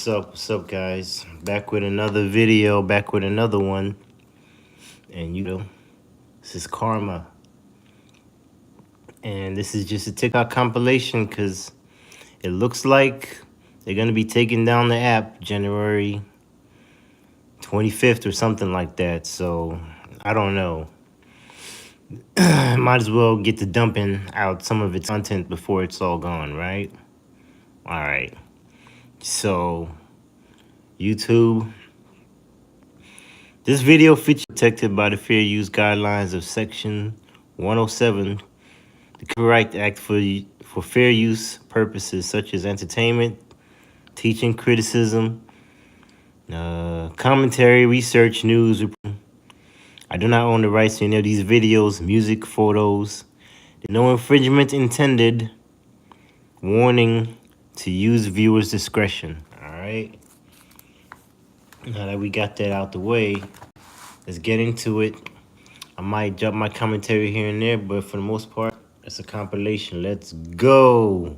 What's up, guys? Back with another video, back with another one. And this is Karma. And this is just a TikTok compilation because it looks like they're going to be taking down the app January 25th or something like that. So, I don't know. Might as well get to dumping out some of its content before it's all gone, right? All right. So, YouTube. This video features protected by the fair use guidelines of Section 107, the Copyright Act for fair use purposes such as entertainment, teaching, criticism, commentary, research, news. I do not own the rights to any of these videos, music, photos. No infringement intended. Warning to use viewers' discretion. All right. Now that we got that out the way, let's get into it. I might jump my commentary here and there, but for the most part, it's a compilation. Let's go.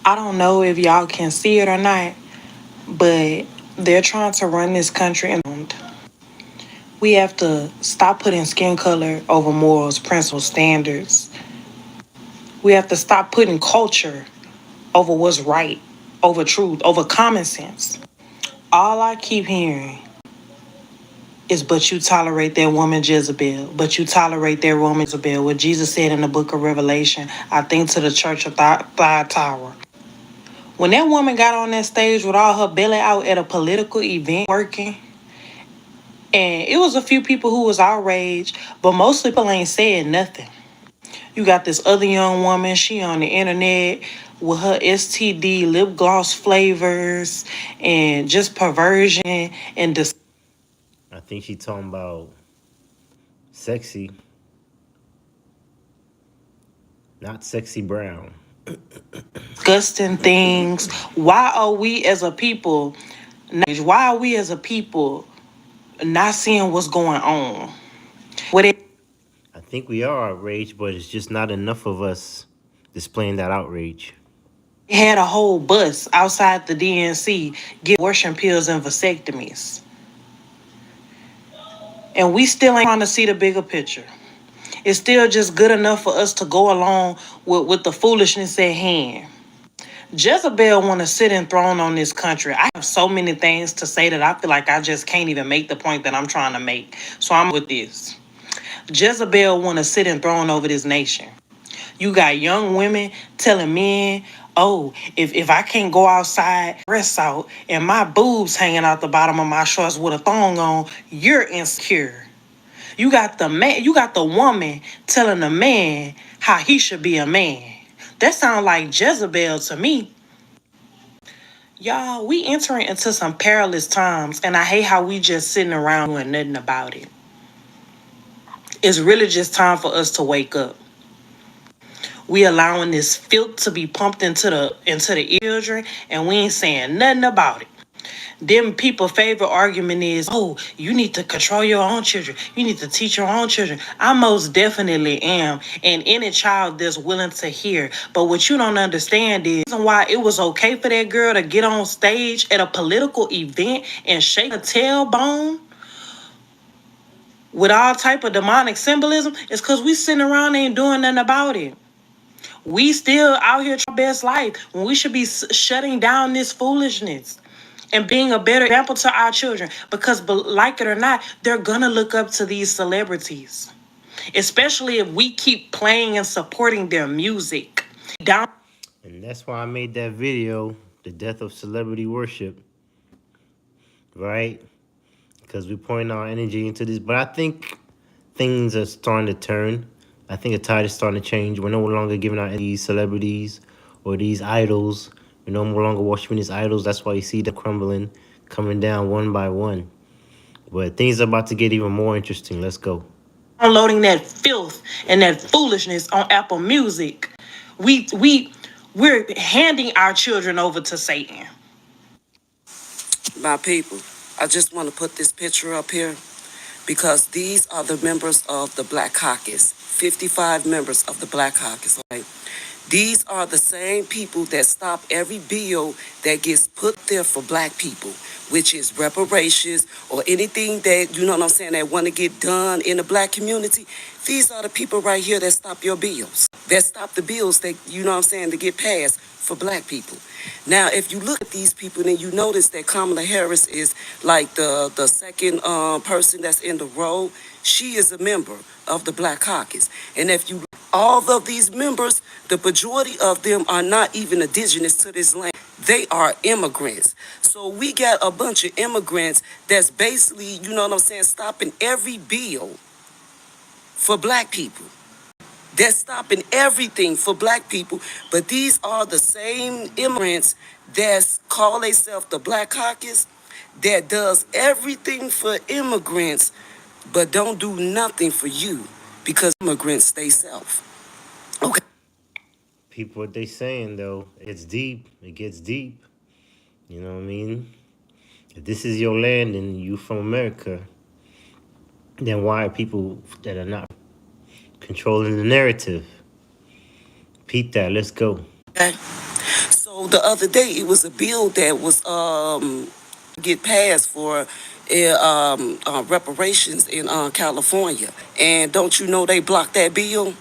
I don't know if y'all can see it or not, but they're trying to run this country and we have to stop putting skin color over morals, principles, standards. We have to stop putting culture over what's right, over truth, over common sense. All I keep hearing is, but you tolerate that woman Jezebel, but you tolerate that woman Jezebel. What Jesus said in the book of Revelation, I think to the church of Thyatira. When that woman got on that stage with all her belly out at a political event working, and it was a few people who was outraged, but most people ain't saying nothing. You got this other young woman, she on the internet with her STD lip gloss flavors and just perversion and I think she talking about sexy, not sexy brown. disgusting things. Why are we as a people not seeing what's going on? I think we are outraged, but it's just not enough of us displaying that outrage. Had a whole bus outside the DNC get abortion pills and vasectomies. And we still ain't trying to see the bigger picture. It's still just good enough for us to go along with the foolishness at hand. Jezebel want to sit enthroned on this country. I have so many things to say that I feel like I just can't even make the point that I'm trying to make. So I'm with this. Jezebel want to sit enthroned over this nation. You got young women telling men, oh, if I can't go outside, dress out, and my boobs hanging out the bottom of my shorts with a thong on, you're insecure. You got the woman telling the man how he should be a man. That sounds like Jezebel to me. Y'all, we entering into some perilous times, and I hate how we just sitting around doing nothing about it. It's really just time for us to wake up. We allowing this filth to be pumped into the children, and we ain't saying nothing about it. Them people' favorite argument is, oh, you need to control your own children. You need to teach your own children. I most definitely am. And any child that's willing to hear. But what you don't understand is why it was okay for that girl to get on stage at a political event and shake a tailbone with all type of demonic symbolism is because we sitting around ain't doing nothing about it. We still out here trying our best life when we should be shutting down this foolishness and being a better example to our children, because like it or not, they're gonna look up to these celebrities, especially if we keep playing and supporting their music. And that's why I made that video, The Death of Celebrity Worship, right? Because we're pouring our energy into this. But I think things are starting to turn. I think the tide is starting to change. We're no longer giving out these celebrities or these idols. We're no longer worshiping these idols. That's why you see the crumbling coming down one by one. But things are about to get even more interesting. Let's go. Downloading that filth and that foolishness on Apple Music. We're handing our children over to Satan. My people, I just want to put this picture up here because these are the members of the Black Caucus, 55 members of the Black Caucus. Right? These are the same people that stop every bill that gets put there for black people, which is reparations or anything that, you know what I'm saying, that want to get done in the black community. These are the people right here that stop your bills, that stop the bills that, you know what I'm saying, to get passed for black people. Now, if you look at these people, then you notice that Kamala Harris is like the second person that's in the row. She is a member of the Black Caucus. And if you all of these members, the majority of them are not even indigenous to this land. They are immigrants. So we got a bunch of immigrants that's basically, you know what I'm saying, stopping every bill for black people. They're stopping everything for black people. But these are the same immigrants that call themselves the Black Caucus that does everything for immigrants but don't do nothing for you because immigrants stay self. Okay. People, what they saying though, it's deep. It gets deep. You know what I mean? If this is your land and you from America, then why are people that are not controlling the narrative? Peep that. Let's go. Okay. So the other day it was a bill that was get passed for reparations in California. And don't you know they blocked that bill?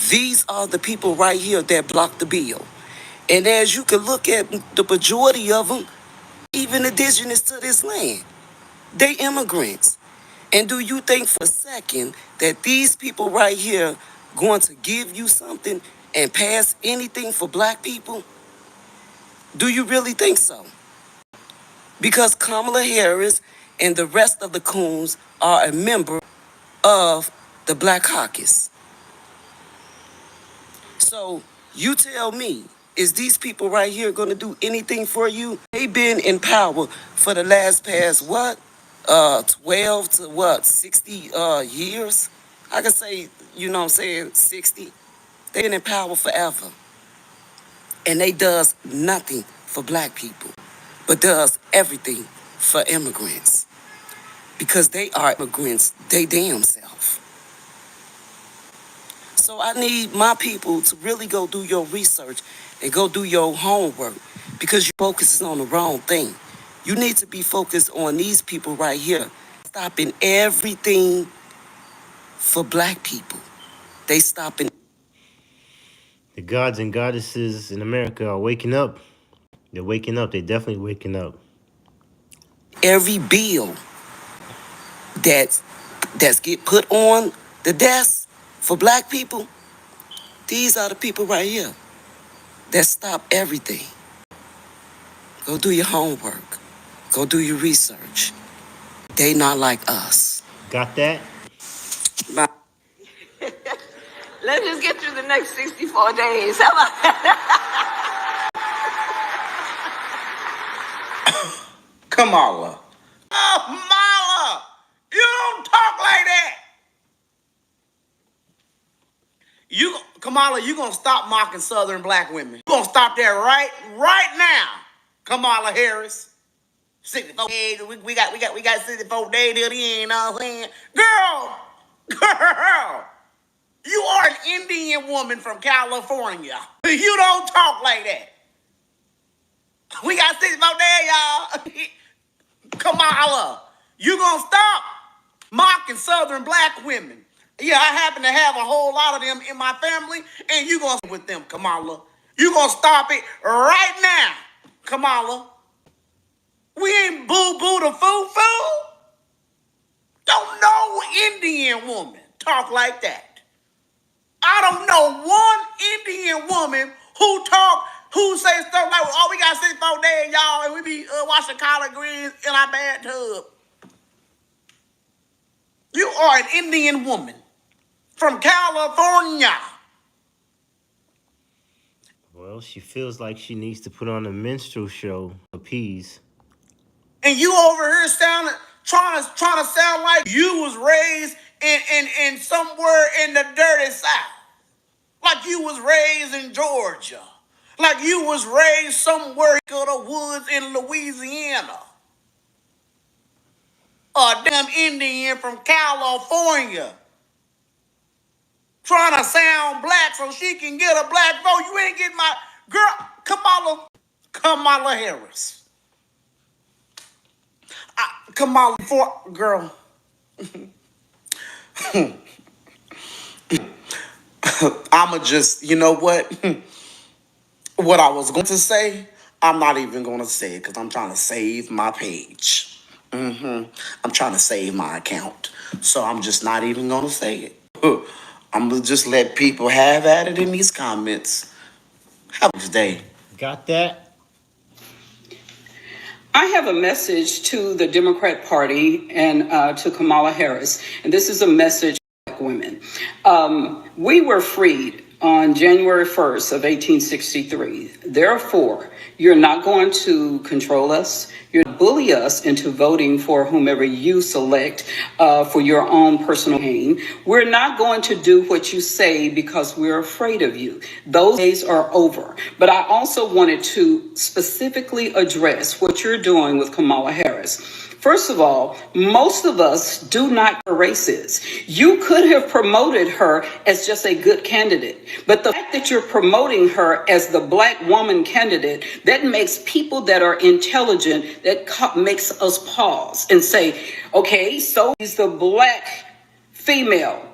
These are the people right here that blocked the bill. And as you can look at the majority of them, even indigenous to this land, they immigrants. And do you think for a second that these people right here going to give you something and pass anything for black people? Do you really think so? Because Kamala Harris and the rest of the coons are a member of the Black Caucus. So you tell me, is these people right here going to do anything for you? They've been in power for the last past what? 12 to what? 60 years? I can say, you know what I'm saying, 60. They've been in power forever. And they does nothing for black people, but does everything for immigrants. Because they are immigrants, they damn self. So I need my people to really go do your research and go do your homework because you focusing on the wrong thing. You need to be focused on these people right here, stopping everything for black people. They stopping The gods and goddesses in America are waking up. They're waking up. They're definitely waking up. every bill that's get put on the desk for black people. These are the people right here that stop everything. Go do your homework. Go do your research. They not like us. Got that? Bye. Let's just get through the next 64 days. How about Kamala. Oh, Mala! You don't talk like that. Kamala, you gonna stop mocking Southern black women. You gonna stop that right now, Kamala Harris. 64 days. We got 64 days till the end. You know what I'm saying? Girl, you are an Indian woman from California. You don't talk like that. We got 64 days, y'all. Kamala, you gonna stop mocking Southern black women. Yeah, I happen to have a whole lot of them in my family, and you gonna with them, Kamala. You gonna stop it right now, Kamala. We ain't boo-boo the foo-foo. Don't no Indian woman talk like that. I don't know one Indian woman who say stuff like, oh, we got 64 days, y'all, and we be washing collard greens in our bathtub. You are an Indian woman from California. Well, she feels like she needs to put on a minstrel show, appease. And you over here trying to sound like you was raised in somewhere in the dirty South. Like you was raised in Georgia. Like you was raised somewhere in the woods in Louisiana. A damn Indian from California trying to sound black so she can get a black vote. You ain't getting my girl, Kamala Harris. Kamala, girl. I'ma just, you know what? What I was going to say, I'm not even going to say it because I'm trying to save my page. I'm trying to save my account. So I'm just not even going to say it. I'm going to just let people have at it in these comments. Have a good day. Got that? I have a message to the Democrat Party and to Kamala Harris, and this is a message to black women. We were freed on January 1st of 1863. Therefore, you're not going to control us. You're going to bully us into voting for whomever you select for your own personal gain. We're not going to do what you say because we're afraid of you. Those days are over. But I also wanted to specifically address what you're doing with Kamala Harris. First of all, most of us do not know what race is. You could have promoted her as just a good candidate, but the fact that you're promoting her as the black woman candidate, that makes people that are intelligent, that makes us pause and say, okay, so he's the black female.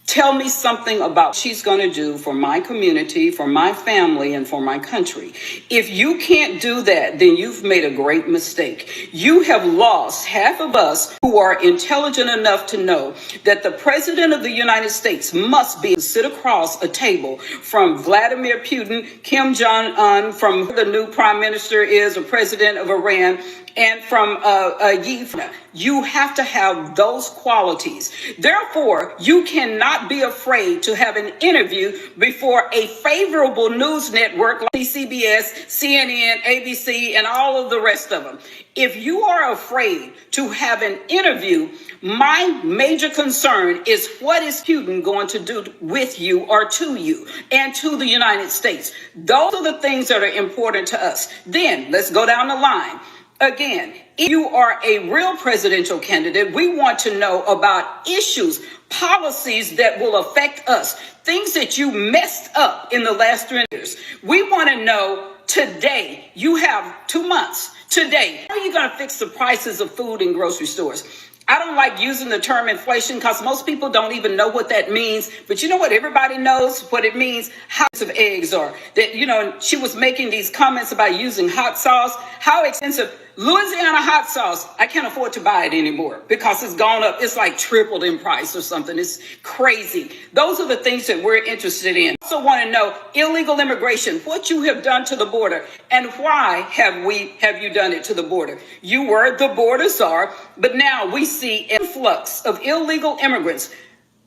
Tell me something about what she's going to do for my community, for my family, and for my country. If you can't do that, then you've made a great mistake. You have lost half of us who are intelligent enough to know that the president of the United States must be sit across a table from Vladimir Putin, Kim Jong-un, from who the new prime minister is, or president of Iran, and from Yifna. You have to have those qualities. Therefore, you cannot be afraid to have an interview before a favorable news network like CBS, CNN, ABC, and all of the rest of them. If you are afraid to have an interview, my major concern is what is Putin going to do with you or to you and to the United States? Those are the things that are important to us. Then let's go down the line. Again, if you are a real presidential candidate, we want to know about issues, policies that will affect us, things that you messed up in the last 3 years. We want to know today, you have 2 months. Today, how are you going to fix the prices of food in grocery stores? I don't like using the term inflation because most people don't even know what that means. But you know what? Everybody knows what it means. How expensive eggs are. That, you know, she was making these comments about using hot sauce. How expensive? Louisiana hot sauce. I can't afford to buy it anymore because it's gone up. It's like tripled in price or something. It's crazy. Those are the things that we're interested in. I also want to know illegal immigration, what you have done to the border, and why have you done it to the border? You were the border czar, but now we see influx of illegal immigrants,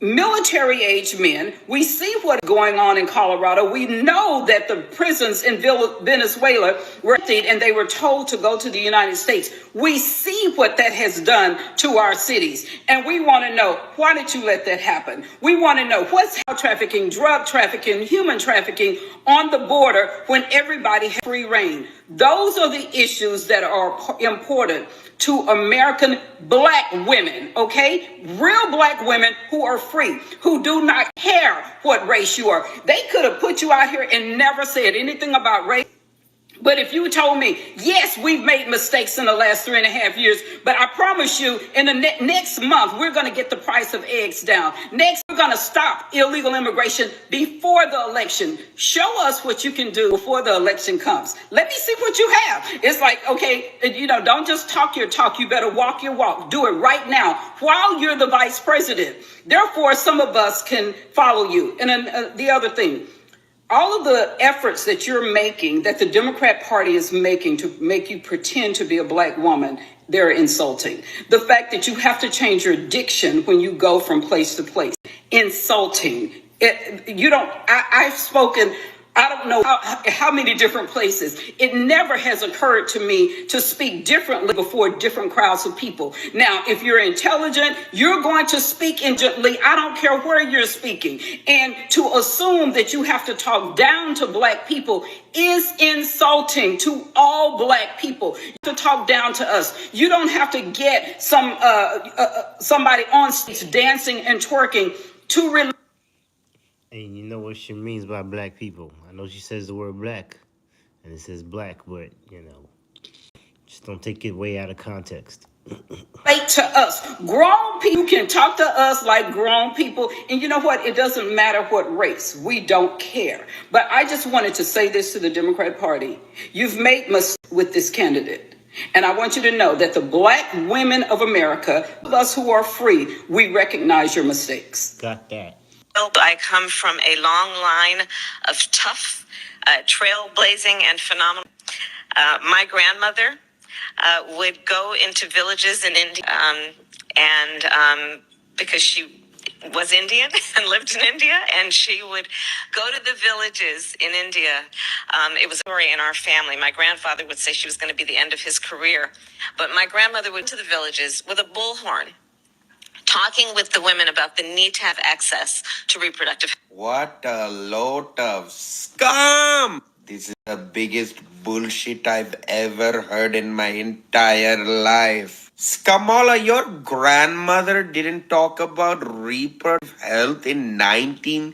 military-age men. We see what's going on in Colorado. We know that the prisons in Venezuela were emptied and they were told to go to the United States. We see what that has done to our cities. And we want to know, why did you let that happen? We want to know what's trafficking, drug trafficking, human trafficking on the border when everybody has free reign. Those are the issues that are important to American black women, okay? Real black women who are free, who do not care what race you are. They could have put you out here and never said anything about race. But if you told me, yes, we've made mistakes in the last 3.5 years, but I promise you in the next month, we're going to get the price of eggs down. Next, we're going to stop illegal immigration before the election. Show us what you can do before the election comes. Let me see what you have. It's like, okay, you know, don't just talk your talk. You better walk your walk. Do it right now while you're the vice president. Therefore, some of us can follow you. And then the other thing, all of the efforts that you're making, that the Democrat Party is making to make you pretend to be a black woman, they're insulting. The fact that you have to change your diction when you go from place to place, insulting. I've spoken, I don't know how many different places. It never has occurred to me to speak differently before different crowds of people. Now, if you're intelligent, you're going to speak intelligently. I don't care where you're speaking. And to assume that you have to talk down to black people is insulting to all black people. You have to talk down to us. You don't have to get somebody on stage dancing and twerking to And you know what she means by black people. I know she says the word black, and it says black, but, just don't take it way out of context. Relate to us. Grown people can talk to us like grown people. And you know what? It doesn't matter what race. We don't care. But I just wanted to say this to the Democrat Party. You've made mistakes with this candidate. And I want you to know that the black women of America, us who are free, we recognize your mistakes. Got that. I come from a long line of tough, trailblazing, and phenomenal. My grandmother would go into villages in India, and because she was Indian and lived in India, and she would go to the villages in India. It was a story in our family. My grandfather would say she was going to be the end of his career, but my grandmother would to the villages with a bullhorn, talking with the women about the need to have access to reproductive. What a load of scum! This is the biggest bullshit I've ever heard in my entire life. Kamala, your grandmother didn't talk about reproductive health in 1960s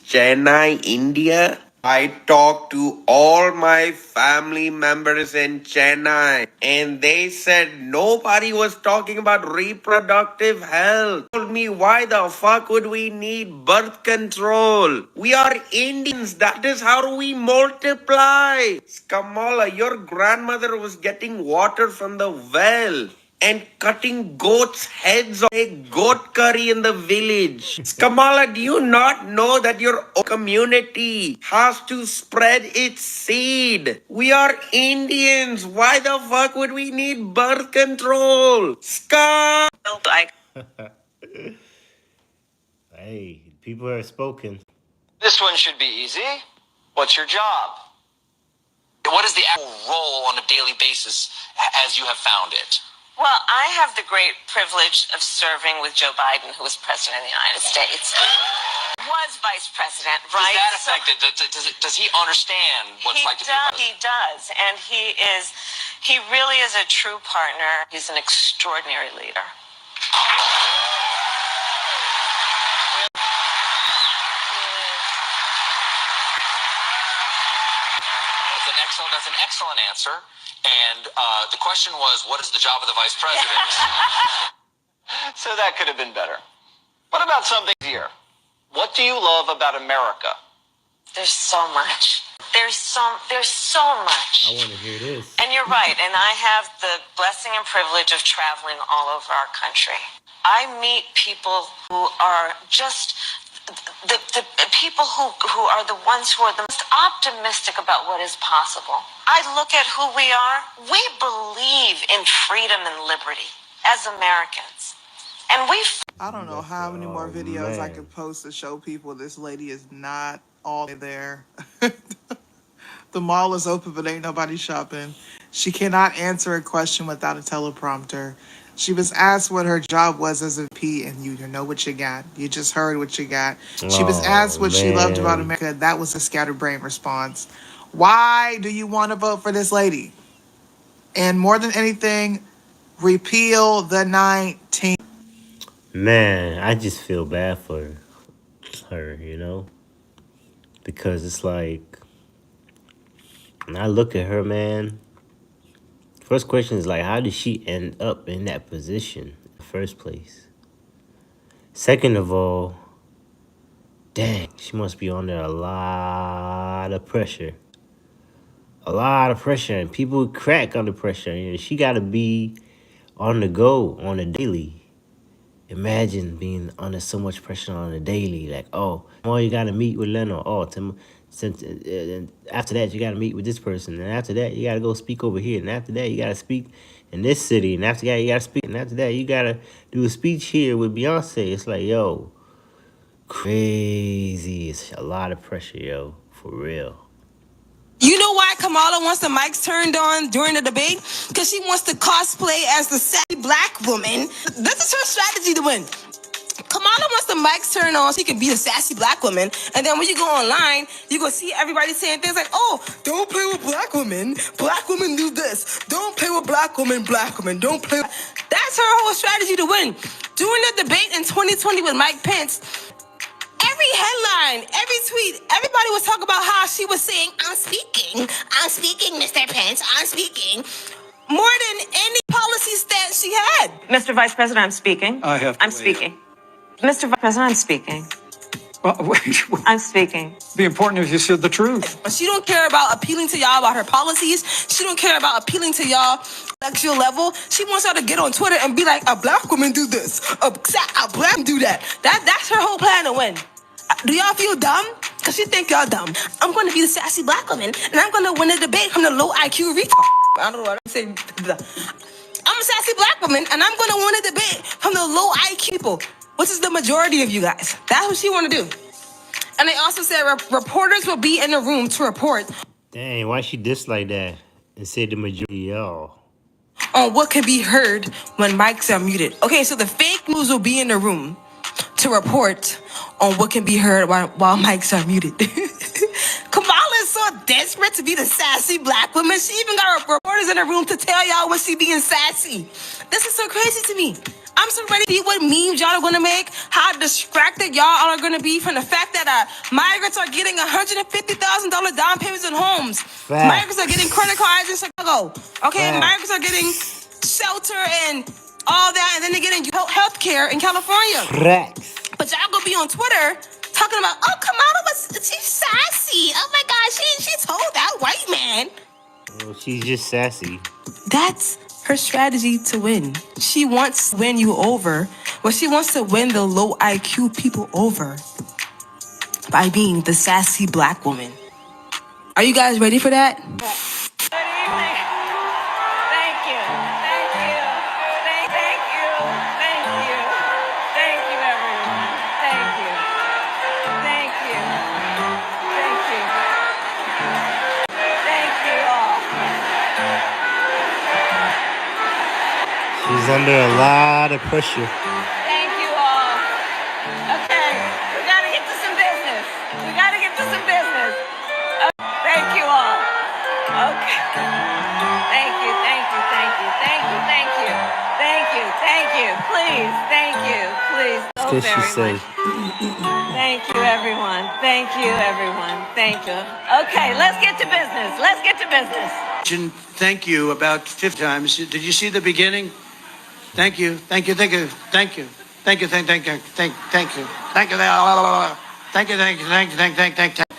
Chennai, India? I talked to all my family members in Chennai, and they said nobody was talking about reproductive health. Told me, why the fuck would we need birth control? We are Indians. That is how we multiply. Kamala, your grandmother was getting water from the well and cutting goats' heads on a goat curry in the village. Kamala, do you not know that your community has to spread its seed? We are Indians. Why the fuck would we need birth control? Scum! Hey, people have spoken. This one should be easy. What's your job? What is the actual role on a daily basis as you have found it? Well, I have the great privilege of serving with Joe Biden, who was president of the United States. Was vice president, right? Does that affect it? Does he understand what it's like to be president? He does, and he really is a true partner. He's an extraordinary leader. That's an excellent answer. And the question was, what is the job of the vice president? So that could have been better. What about something here? What do you love about America? There's so much. There's so much. I want to hear this. And you're right. And I have the blessing and privilege of traveling all over our country. I meet people who are just the people who are the ones who are the most optimistic about what is possible. I look at who we are. We believe in freedom and liberty as Americans. And I don't know how many more videos I could post to show people this lady is not all there. The mall is open, but ain't nobody shopping. She cannot answer a question without a teleprompter. She was asked what her job was as a P, and you know what you got. You just heard what you got. She was asked what she loved about America. That was a scatterbrain response. Why do you want to vote for this lady? And more than anything, repeal the 19th. Man, I just feel bad for her, because it's like, when I look at her, man, first question is like, how did she end up in that position in the first place? Second of all, dang, she must be under a lot of pressure. A lot of pressure, and people crack under pressure. She got to be on the go on a daily. Imagine being under so much pressure on a daily. Like, tomorrow you got to meet with Leno. After that, you got to meet with this person. And after that, you got to go speak over here. And after that, you got to speak in this city. And after that, you got to speak. And after that, you got to do a speech here with Beyonce. It's like, crazy. It's a lot of pressure, for real. You know why Kamala wants the mics turned on during the debate? Because she wants to cosplay as the sassy black woman. This is her strategy to win. Kamala wants the mics turned on so she can be the sassy black woman. And then when you go online, you go see everybody saying things like, don't play with black women. Black women do this. Don't play with black women, don't play with... That's her whole strategy to win. During the debate in 2020 with Mike Pence, every headline, every tweet, everybody was talking about how she was saying, I'm speaking, Mr. Pence, I'm speaking, more than any policy stance she had. Mr. Vice President, I'm speaking. I'm speaking. Mr. Vice President, I'm speaking. I'm speaking. The important is you said the truth. She don't care about appealing to y'all about her policies. She don't care about appealing to y'all intellectual level. She wants y'all to get on Twitter and be like, a black woman do this, a black do that. That's her whole plan to win. Do y'all feel dumb? Because she think y'all dumb. I'm going to be the sassy black woman, and I'm going to win the debate from the low IQ retard. I don't know what I'm saying. I'm a sassy black woman, and I'm going to win a debate from the low IQ people, which is the majority of you guys. That's what she want to do. And they also said reporters will be in the room to report. Dang, why she dislike that and say the majority of y'all? On what can be heard when mics are muted. Okay, so the fake news will be in the room to report on what can be heard while mics are muted. Kamala is so desperate to be the sassy black woman. She even got reporters in the room to tell y'all when she being sassy. This is so crazy to me. I'm so ready to see what memes y'all are gonna make, how distracted y'all are gonna be from the fact that migrants are getting $150,000 down payments on homes. Facts. Migrants are getting credit cards in Chicago. Okay, Facts. migrants are getting shelter and all that, and then they're getting health care in California. Facts. But y'all gonna be on Twitter talking about, oh, Kamala she's sassy. Oh my God, she told that white man. Well, she's just sassy. That's her strategy to win. She wants to win you over. Well, she wants to win the low IQ people over by being the sassy black woman. Are you guys ready for that? Good evening. Thank you. Thank you. Thank you. Thank you. Thank you, everyone. Thank you. Thank you. Thank you. Thank you all. She's under a lot of pressure. Thank you all. Okay, we gotta get to some business. Thank you all. Okay. Thank you. Please, thank you. Please, so What she very say? much. Thank you, everyone. Thank you. Okay, let's get to business. Thank you about 50 times. Did you see the beginning? Thank you. Thank you.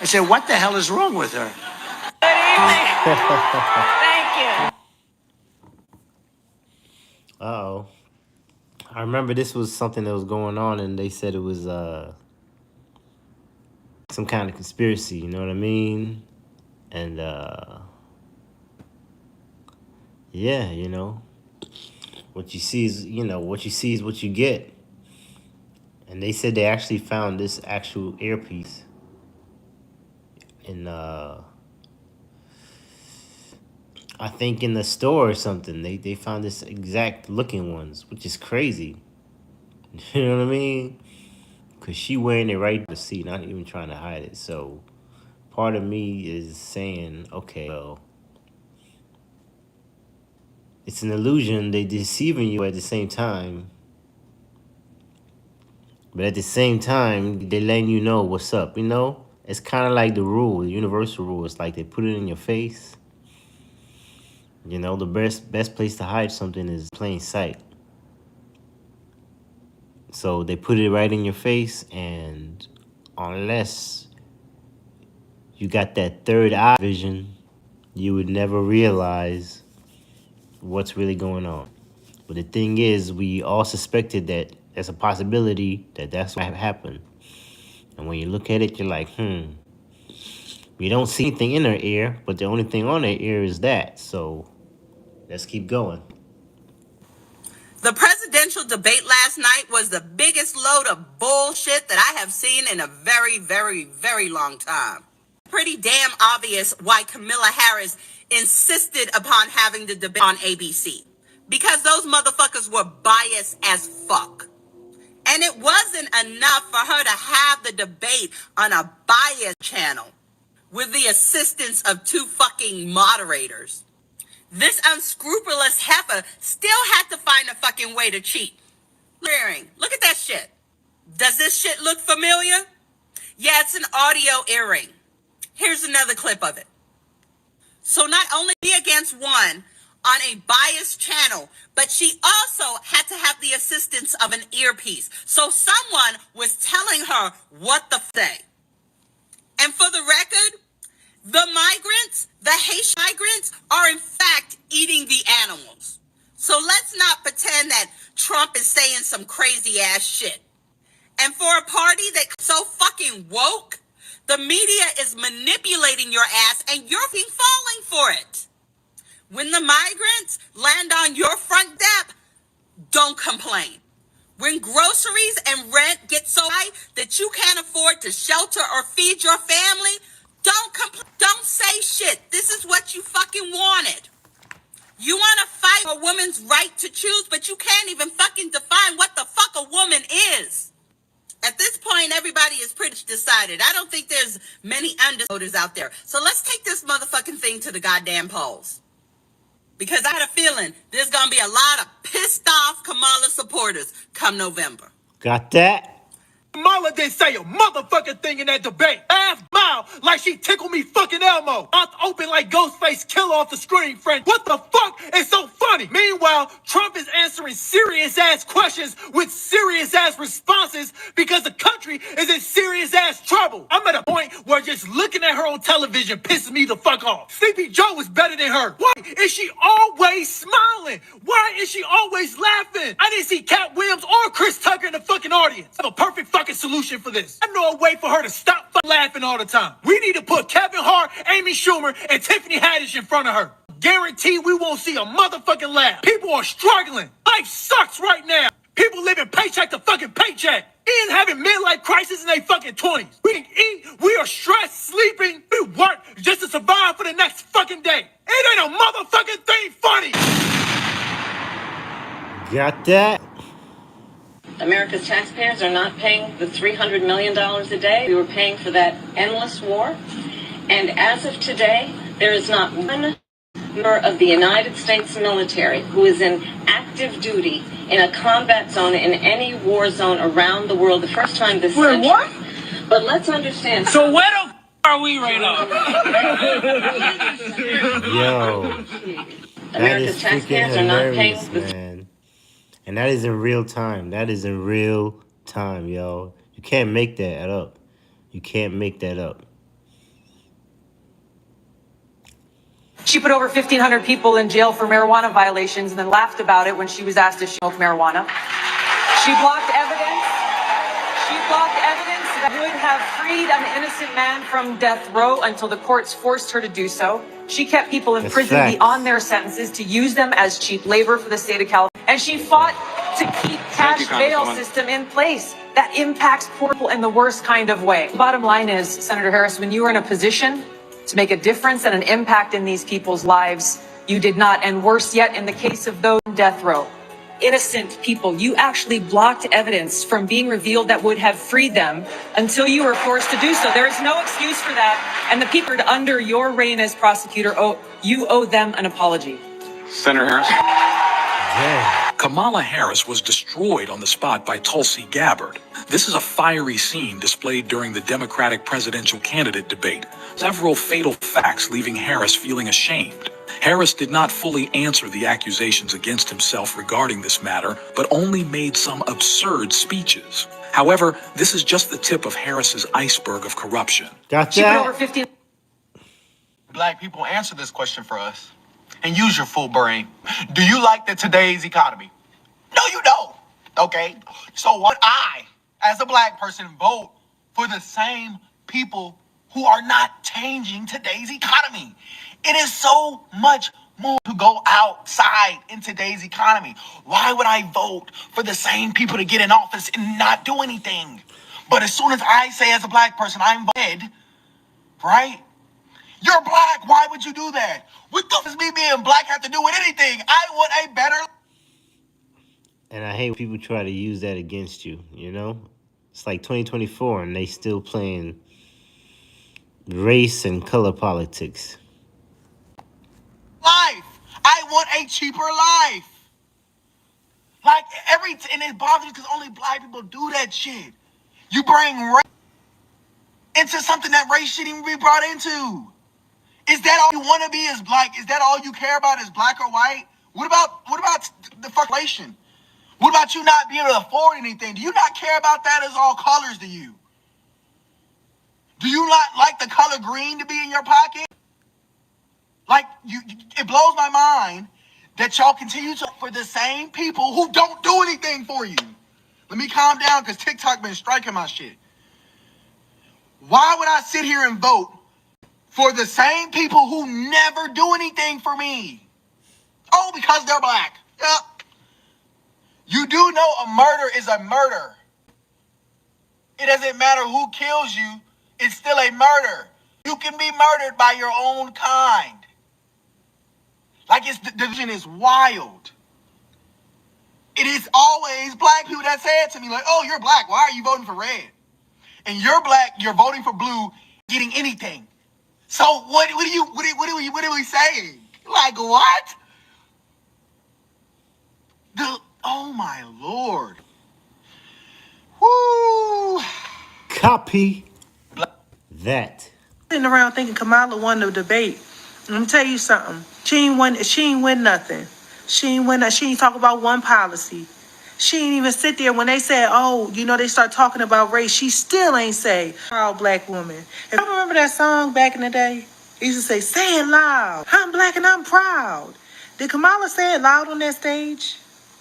I said, what the hell is wrong with her? Good evening. Thank you. Uh-oh. I remember this was something that was going on, and they said it was some kind of conspiracy, you know what I mean? And yeah, you know, what you see is what you get. And they said they actually found this actual earpiece in I think in the store or something. They found this exact looking ones, which is crazy. You know what I mean? Because she wearing it right to see, not even trying to hide it. So part of me is saying, okay, well, it's an illusion. They deceiving you at the same time. But at the same time, they letting you know what's up, you know? It's kind of like the rule, the universal rule. It's like they put it in your face. You know, the best place to hide something is plain sight. So they put it right in your face, and unless you got that third eye vision, you would never realize what's really going on. But the thing is, we all suspected that there's a possibility that that's what happened. And when you look at it, you're like, we don't see anything in her ear, but the only thing on her ear is that. So let's keep going. The presidential debate last night was the biggest load of bullshit that I have seen in a very, very, very long time. Pretty damn obvious why Kamala Harris insisted upon having the debate on ABC. Because those motherfuckers were biased as fuck. And it wasn't enough for her to have the debate on a biased channel with the assistance of two fucking moderators. This unscrupulous heifer still had to find a fucking way to cheat. Look at that shit. Does this shit look familiar? Yeah, it's an audio earring. Here's another clip of it. So not only against one on a biased channel, but she also had to have the assistance of an earpiece. So someone was telling her what the say. And for the record, the migrants, the Haitian migrants, are in fact eating the animals. So let's not pretend that Trump is saying some crazy ass shit. And for a party that's so fucking woke, the media is manipulating your ass and you're being falling for it. When the migrants land on your front step, don't complain. When groceries and rent get so high that you can't afford to shelter or feed your family, don't complain. Don't say shit. This is what you fucking wanted. You want to fight for a woman's right to choose, but you can't even fucking define what the fuck a woman is. At this point, everybody is pretty decided. I don't think there's many undervoters out there. So let's take this motherfucking thing to the goddamn polls. Because I had a feeling there's going to be a lot of pissed off Kamala supporters come November. Got that? Kamala didn't say a motherfucking thing in that debate. Half mile like she tickled me fucking Elmo. Mouth open like Ghostface Killer off the screen, friend. What the fuck is so funny? Meanwhile, Trump is answering serious ass questions with serious ass responses because the country is in serious ass trouble. I'm at a point where just looking at her on television pisses me the fuck off. Sleepy Joe is better than her. Why is she always smiling? Why is she always laughing? I didn't see Cat Williams or Chris Tucker in the fucking audience. I have a perfect fucking solution for this. I know a way for her to stop laughing all the time. We need to put Kevin Hart, Amy Schumer, and Tiffany Haddish in front of her. Guarantee we won't see a motherfucking laugh. People are struggling. Life sucks right now. People living paycheck to fucking paycheck. And having midlife crisis in their fucking 20s. We can eat, we are stressed, sleeping, we work just to survive for the next fucking day. It ain't a motherfucking thing funny. Got that? America's taxpayers are not paying the $300 million a day we were paying for that endless war. And as of today, there is not one member of the United States military who is in active duty in a combat zone in any war zone around the world the first time this century. What? But let's understand. So where the f- are we right now? Yo, that is freaking hilarious, man. And that is in real time. That is in real time, yo. You can't make that up. You can't make that up. She put over 1,500 people in jail for marijuana violations and then laughed about it when she was asked if she smoked marijuana. She blocked evidence. She blocked evidence that would have freed an innocent man from death row until the courts forced her to do so. She kept people in prison beyond their sentences to use them as cheap labor for the state of California. And she fought to keep cash bail system in place that impacts poor people in the worst kind of way. The bottom line is, Senator Harris, when you are in a position to make a difference and an impact in these people's lives, you did not. And worse yet, in the case of those on death row, innocent people, you actually blocked evidence from being revealed that would have freed them until you were forced to do so. There is no excuse for that. And the people under your reign as prosecutor, you owe them an apology. Senator Harris. Yeah. Kamala Harris was destroyed on the spot by Tulsi Gabbard. This is a fiery scene displayed during the Democratic presidential candidate debate. Several fatal facts leaving Harris feeling ashamed. Harris did not fully answer the accusations against himself regarding this matter, but only made some absurd speeches. However, this is just the tip of Harris's iceberg of corruption. Got She put that? over 50. Black people, answer this question for us. And use your full brain. Do you like today's economy? No, you don't. Okay? So what I, as a black person, vote for the same people who are not changing today's economy. It is so much more to go outside in today's economy. Why would I vote for the same people to get in office and not do anything? But as soon as I say as a black person, I'm dead, right? You're black. Why would you do that? What does me being black have to do with anything? I want a better... And I hate when people try to use that against you, you know? It's like 2024 and they still playing race and color politics. life. I want a cheaper life. Like and it bothers me because only black people do that shit. You bring into something that race shouldn't even be brought into. Is that all you want to be? Is black? Is that all you care about? Is black or white? What about the population? What about you not being able to afford anything? Do you not care about that as all colors to you? Do you not like the color green to be in your pocket? Like, it blows my mind that y'all continue to for the same people who don't do anything for you. Let me calm down because TikTok been striking my shit. Why would I sit here and vote for the same people who never do anything for me? Oh, because they're black. Yeah. You do know a murder is a murder. It doesn't matter who kills you, it's still a murder. You can be murdered by your own kind. Like, the division is wild. It is always black people that say it to me, like, oh, you're black, why are you voting for red? And you're black, you're voting for blue, getting anything. So what are we saying? Like, what? Oh my Lord. Woo. Copy that. Sitting around thinking Kamala won the debate. Let me tell you something. She ain't win nothing. She ain't talk about one policy. She ain't even sit there when they said, oh, they start talking about race. She still ain't say, proud black woman. If you remember that song back in the day, it used to say it loud. I'm black and I'm proud. Did Kamala say it loud on that stage?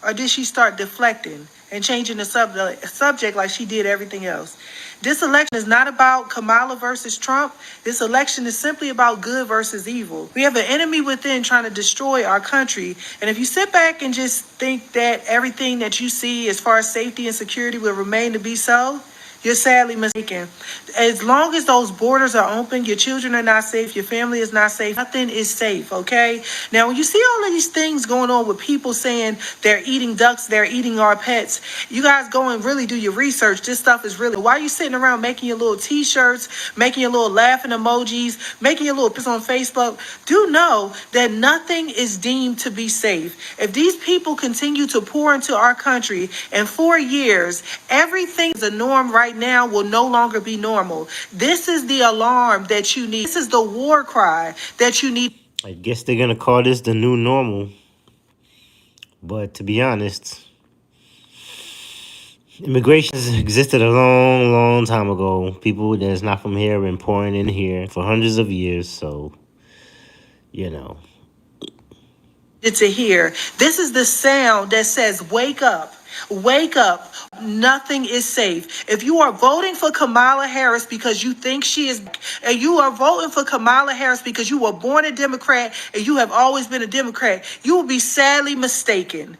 Or did she start deflecting and changing the subject like she did everything else? This election is not about Kamala versus Trump. This election is simply about good versus evil. We have an enemy within trying to destroy our country. And if you sit back and just think that everything that you see as far as safety and security will remain to be so, you're sadly mistaken. As long as those borders are open, your children are not safe, your family is not safe, nothing is safe, okay? Now, when you see all of these things going on with people saying they're eating ducks, they're eating our pets, you guys go and really do your research. This stuff is really, why are you sitting around making your little t-shirts, making your little laughing emojis, making your little pics on Facebook? Do know that nothing is deemed to be safe. If these people continue to pour into our country in 4 years, everything is a norm right now will no longer be normal. This is the alarm that you need. This is the war cry that you need. I guess they're gonna call this the new normal. But to be honest, immigration has existed a long, long time ago. People that's not from here have been pouring in here for hundreds of years. So, To hear. This is the sound that says, wake up. Wake up. Nothing is safe. If you are voting for Kamala Harris because you think she is, and you are voting for Kamala Harris because you were born a Democrat and you have always been a Democrat, you will be sadly mistaken.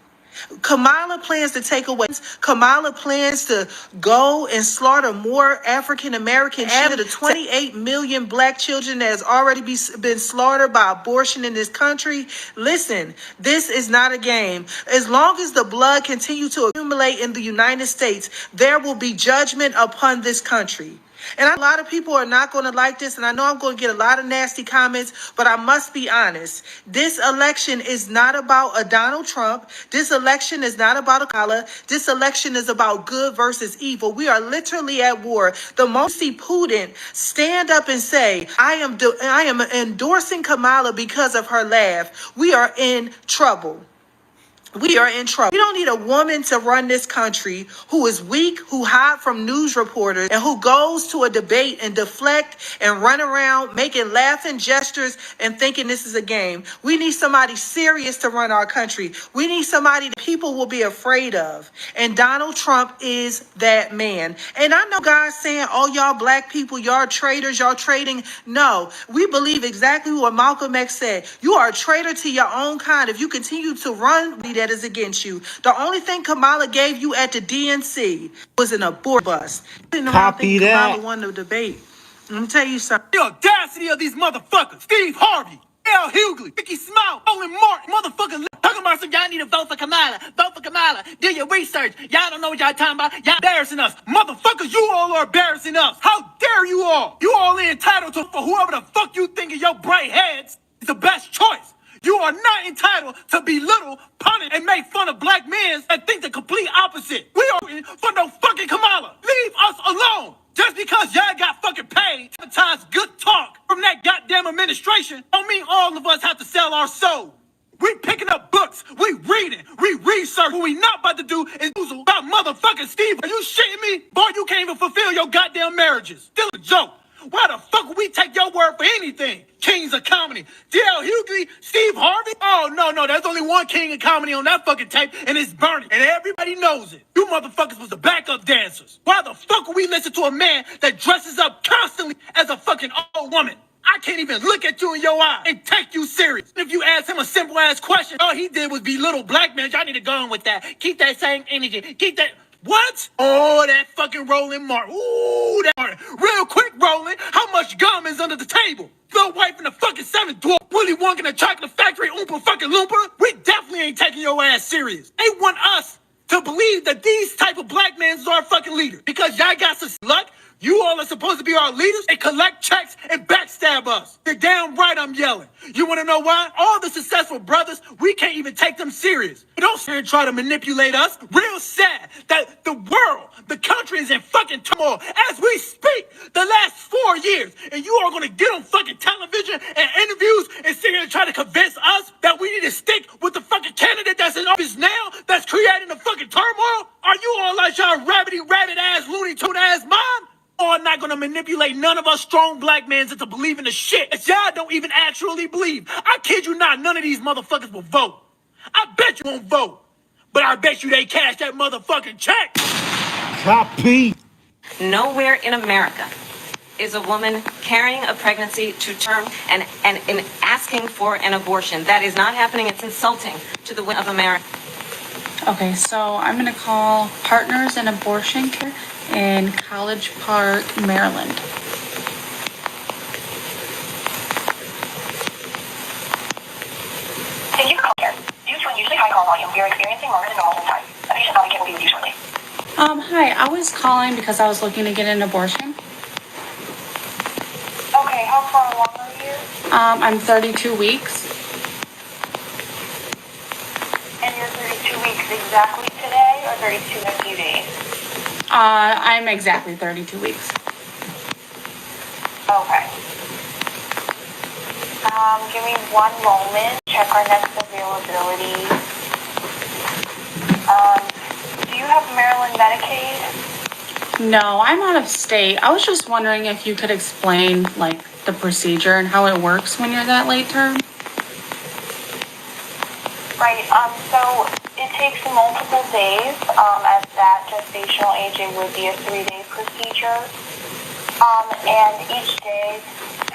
Kamala plans to take away. Kamala plans to go and slaughter more African American children. The 28 million black children that has already been slaughtered by abortion in this country. Listen, this is not a game. As long as the blood continues to accumulate in the United States, there will be judgment upon this country. And a lot of people are not going to like this, and I know I'm going to get a lot of nasty comments, but I must be honest. This election is not about a Donald Trump. This election is not about a Kamala. This election is about good versus evil. We are literally at war. The most see Putin stand up and say, I am endorsing Kamala because of her laugh. We are in trouble. We are in trouble. We don't need a woman to run this country who is weak, who hide from news reporters, and who goes to a debate and deflect and run around making laughing gestures and thinking this is a game. We need somebody serious to run our country. We need somebody that people will be afraid of. And Donald Trump is that man. And I know guys saying, oh, y'all black people, y'all traitors, y'all trading. No, we believe exactly what Malcolm X said. You are a traitor to your own kind if you continue to run that is against you. The only thing Kamala gave you at the DNC was an abort bus. copy Kamala that. won the debate. Let me tell you something. The audacity of these motherfuckers. Steve Harvey, L. Hughley, Ricky Smile, Olin Martin, motherfucker. Talking about some y'all need to vote for Kamala. Vote for Kamala. Do your research. Y'all don't know what y'all talking about. Y'all embarrassing us. Motherfuckers, you all are embarrassing us. How dare you all? You all are entitled to for whoever the fuck you think in your bright heads is the best choice. You are not entitled to belittle, punish, and make fun of black men and think the complete opposite. We are for no fucking Kamala. Leave us alone. Just because y'all got fucking paid to advertise good talk from that goddamn administration don't mean all of us have to sell our soul. We picking up books, we reading, we research. What we not about to do is about motherfucking Steve. Are you shitting me? Boy, you can't even fulfill your goddamn marriages. Still a joke. Why the fuck would we take your word for anything? Kings of comedy. D.L. Hughley, Steve Harvey? Oh, no, there's only one king of comedy on that fucking tape, and it's Bernie. And everybody knows it. You motherfuckers was the backup dancers. Why the fuck would we listen to a man that dresses up constantly as a fucking old woman? I can't even look at you in your eye and take you serious. If you ask him a simple ass question, all he did was belittle black men. Y'all need to go on with that. Keep that same energy. Keep that. What? Oh, that fucking Roland Martin. Ooh, that Martin. Real quick, Roland. How much gum is under the table? Phil White from the fucking seventh dwarf. Willy Wonka in the chocolate factory. Oompa fucking Loompa. We definitely ain't taking your ass serious. They want us to believe that these type of black men is our fucking leader. Because y'all got some luck. You all are supposed to be our leaders and collect checks and backstab us. You're damn right I'm yelling. You want to know why? All the successful brothers, we can't even take them serious. You don't sit here and try to manipulate us. Real sad that the world, the country is in fucking turmoil as we speak the last 4 years. And you are going to get on fucking television and interviews and sit here and try to convince us that we need to stick with the fucking candidate that's in office now that's creating the fucking turmoil? Are you all like y'all rabbit ass, Looney Tune ass mom? Or not gonna manipulate none of us strong black men into believing the shit that y'all don't even actually believe. I kid you not, none of these motherfuckers will vote. I bet you won't vote. But I bet you they cash that motherfucking check. Copy. Nowhere in America is a woman carrying a pregnancy to term and in asking for an abortion. That is not happening. It's insulting to the women of America. Okay, so I'm going to call Partners in Abortion Care in College Park, Maryland. Thank you for calling here. Due to unusually high call volume, we are experiencing longer than normal hold time. A patient will be with you shortly. Hi, I was calling because I was looking to get an abortion. Okay, how far along are you? I'm 32 weeks. And you're 32 weeks exactly today, or 32 in a few days? I'm exactly 32 weeks. Okay. Give me one moment. Check our next availability. Do you have Maryland Medicaid? No, I'm out of state. I was just wondering if you could explain, the procedure and how it works when you're that late term. Right, so it takes multiple days. At that gestational age, it would be a 3-day procedure. And each day,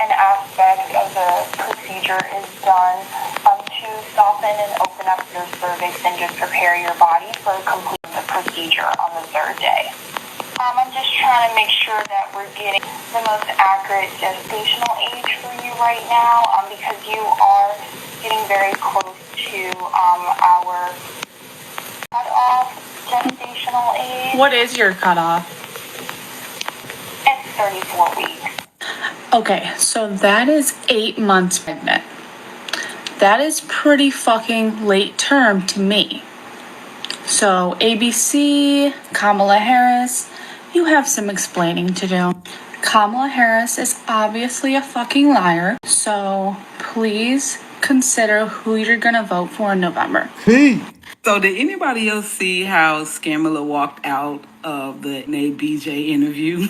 an aspect of the procedure is done to soften and open up your cervix and just prepare your body for completing the procedure on the 3rd day. I'm just trying to make sure that we're getting the most accurate gestational age for you right now, because you are getting very close to our cutoff gestational age. What is your cutoff? It's 34 weeks. Okay, so that is 8 months pregnant. That is pretty fucking late term to me. So ABC, Kamala Harris, you have some explaining to do. Kamala Harris is obviously a fucking liar, so please consider who you're gonna vote for in November. So did anybody else see how Kamala walked out of the BJ interview?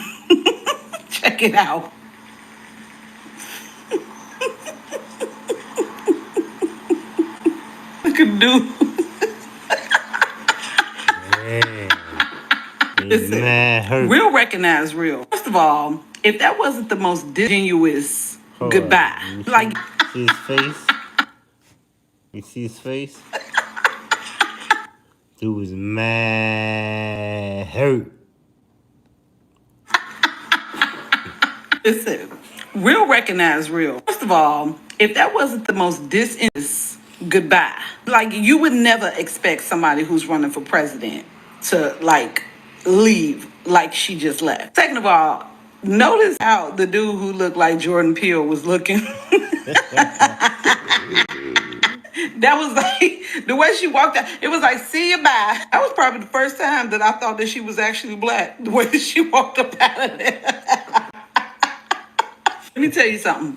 Check it out. Look at dude. Listen, real recognize real. First of all, if that wasn't the most disingenuous goodbye, See his face? You see his face? Dude was mad hurt. Listen, real recognize real. First of all, if that wasn't the most disingenuous goodbye, you would never expect somebody who's running for president to leave like she just left. Second of all, notice how the dude who looked like Jordan Peele was looking. That was like the way she walked out. It was like, see you bye. That was probably the first time that I thought that she was actually black. The way that she walked up out of there. Let me tell you something.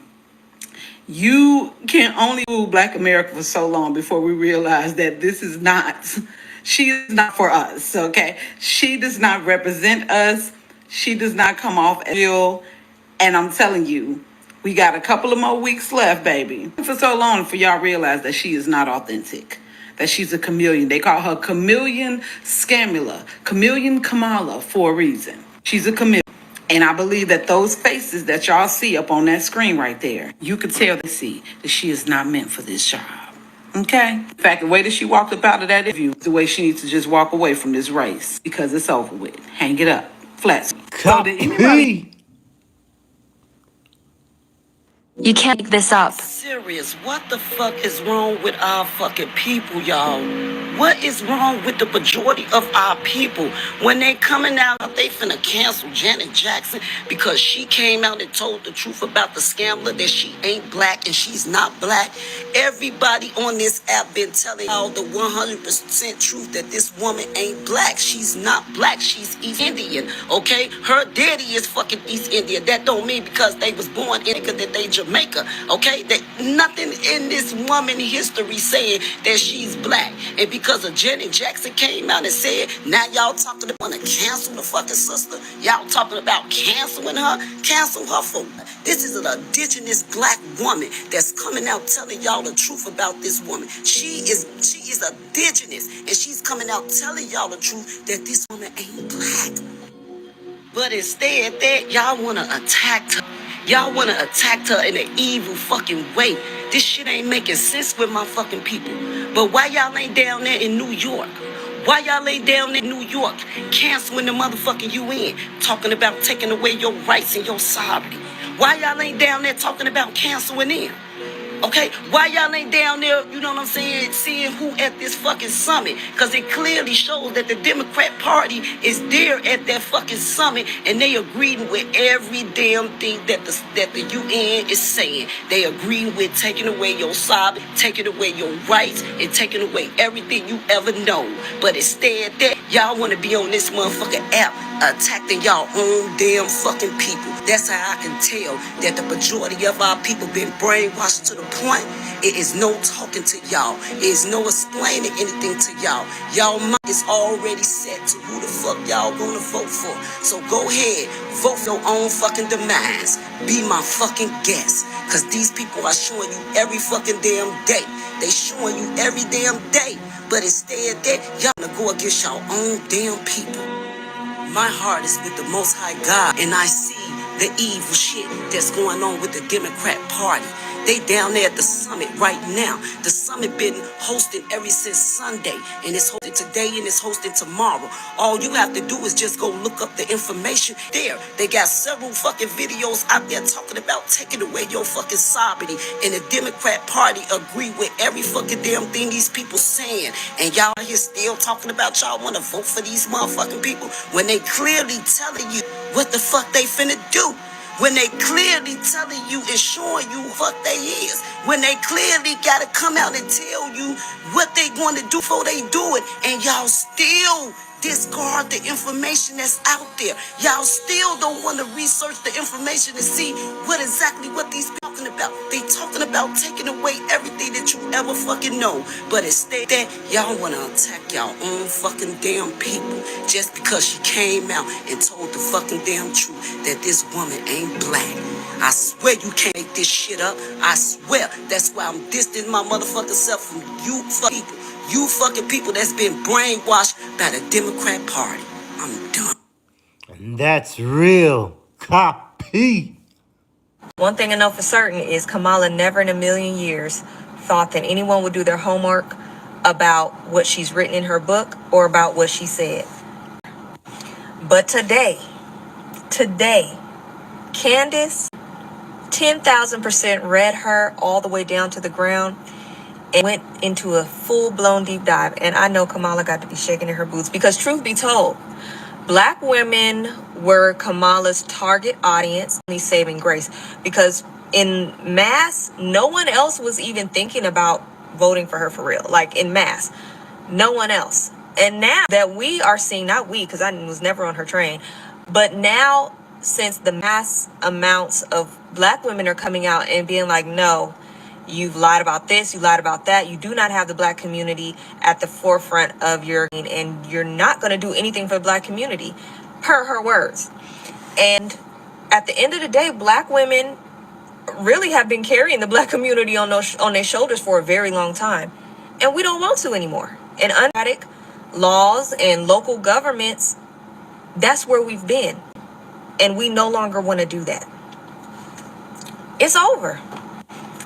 You can only fool Black America for so long before we realize that this is not, she is not for us, okay? She does not represent us. She does not come off as real. And I'm telling you, we got a couple of more weeks left, baby. For so long for y'all realize that she is not authentic, that she's a chameleon. They call her Chameleon Scamula, Chameleon Kamala for a reason. She's a chameleon. And I believe that those faces that y'all see up on that screen right there, you could tell they see that she is not meant for this job. Okay? In fact, the way that she walked up out of that interview is the way she needs to just walk away from this race because it's over with. Hang it up. Flat. So did anybody? You can't make this up. Serious. What the fuck is wrong with our fucking people, y'all? What is wrong with the majority of our people? When they coming out, they finna cancel Janet Jackson because she came out and told the truth about the scandal that she ain't black and she's not black. Everybody on this app been telling y'all the 100% truth that this woman ain't black. She's not black. She's East Indian, okay? Her daddy is fucking East Indian. That don't mean because they was born in Jamaica that they Jamaica, okay? That nothing in this woman history saying that she's black. And because of Janet Jackson came out and said, now y'all talking about want to cancel the fucking sister? Y'all talking about canceling her? Cancel her for what? This is an indigenous black woman that's coming out telling y'all the truth about this woman. She is indigenous, and she's coming out telling y'all the truth that this woman ain't black. But instead that y'all want to attack her. Y'all want to attack her in an evil fucking way. This shit ain't making sense with my fucking people. But why y'all ain't down there in New York? Why y'all ain't down there in New York canceling the motherfucking UN, talking about taking away your rights and your sovereignty? Why y'all ain't down there talking about canceling them? Okay, why y'all ain't down there, you know what I'm saying, seeing who at this fucking summit? Because it clearly shows that the Democrat Party is there at that fucking summit and they agreeing with every damn thing that the UN is saying. They agreeing with taking away your sovereignty, taking away your rights, and taking away everything you ever know. But instead that, y'all want to be on this motherfucking app attacking y'all own damn fucking people. That's how I can tell that the majority of our people been brainwashed to the point it is no talking to y'all. It is no explaining anything to y'all. Y'all mind is already set to who the fuck y'all gonna vote for. So go ahead, vote your own fucking demise. Be my fucking guest. Cause these people are showing you every fucking damn day. They showing you every damn day. But instead that, y'all gonna go against y'all own damn people. My heart is with the Most High God, and I see the evil shit that's going on with the Democrat Party. They down there at the summit right now. The summit been hosting ever since Sunday, and it's hosted today and it's hosting tomorrow. All you have to do is just go look up the information there. They got several fucking videos out there talking about taking away your fucking sovereignty, and the Democrat Party agree with every fucking damn thing these people saying. And y'all here still talking about y'all want to vote for these motherfucking people when they clearly telling you what the fuck they finna do. When they clearly telling you and showing you what they is. When they clearly gotta come out and tell you what they going to do before they do it. And y'all still discard the information that's out there. Y'all still don't want to research the information to see what these people talking about. They talking about taking away everything that you ever fucking know. But instead that y'all want to attack y'all own fucking damn people just because she came out and told the fucking damn truth that this woman ain't black. I swear you can't make this shit up. I swear. That's why I'm distancing my motherfucking self from you fucking people. You fucking people that's been brainwashed by the Democrat Party. I'm done. And that's real. Copy. One thing I know for certain is Kamala never in a million years thought that anyone would do their homework about what she's written in her book or about what she said. But today, Candace, 10,000% read her all the way down to the ground and went into a full-blown deep dive. And I know Kamala got to be shaking in her boots because truth be told, Black women were Kamala's target audience, only saving grace, because in mass, no one else was even thinking about voting for her for real, like in mass. No one else. And now that we are seeing, not we, because I was never on her train, but now since the mass amounts of black women are coming out and being like, no, you've lied about this, you lied about that, you do not have the black community at the forefront of your, and you're not going to do anything for the black community, per her words. And at the end of the day, black women really have been carrying the black community on their shoulders for a very long time, and we don't want to anymore. And undemocratic laws and local governments, that's where we've been, and we no longer want to do that. It's over.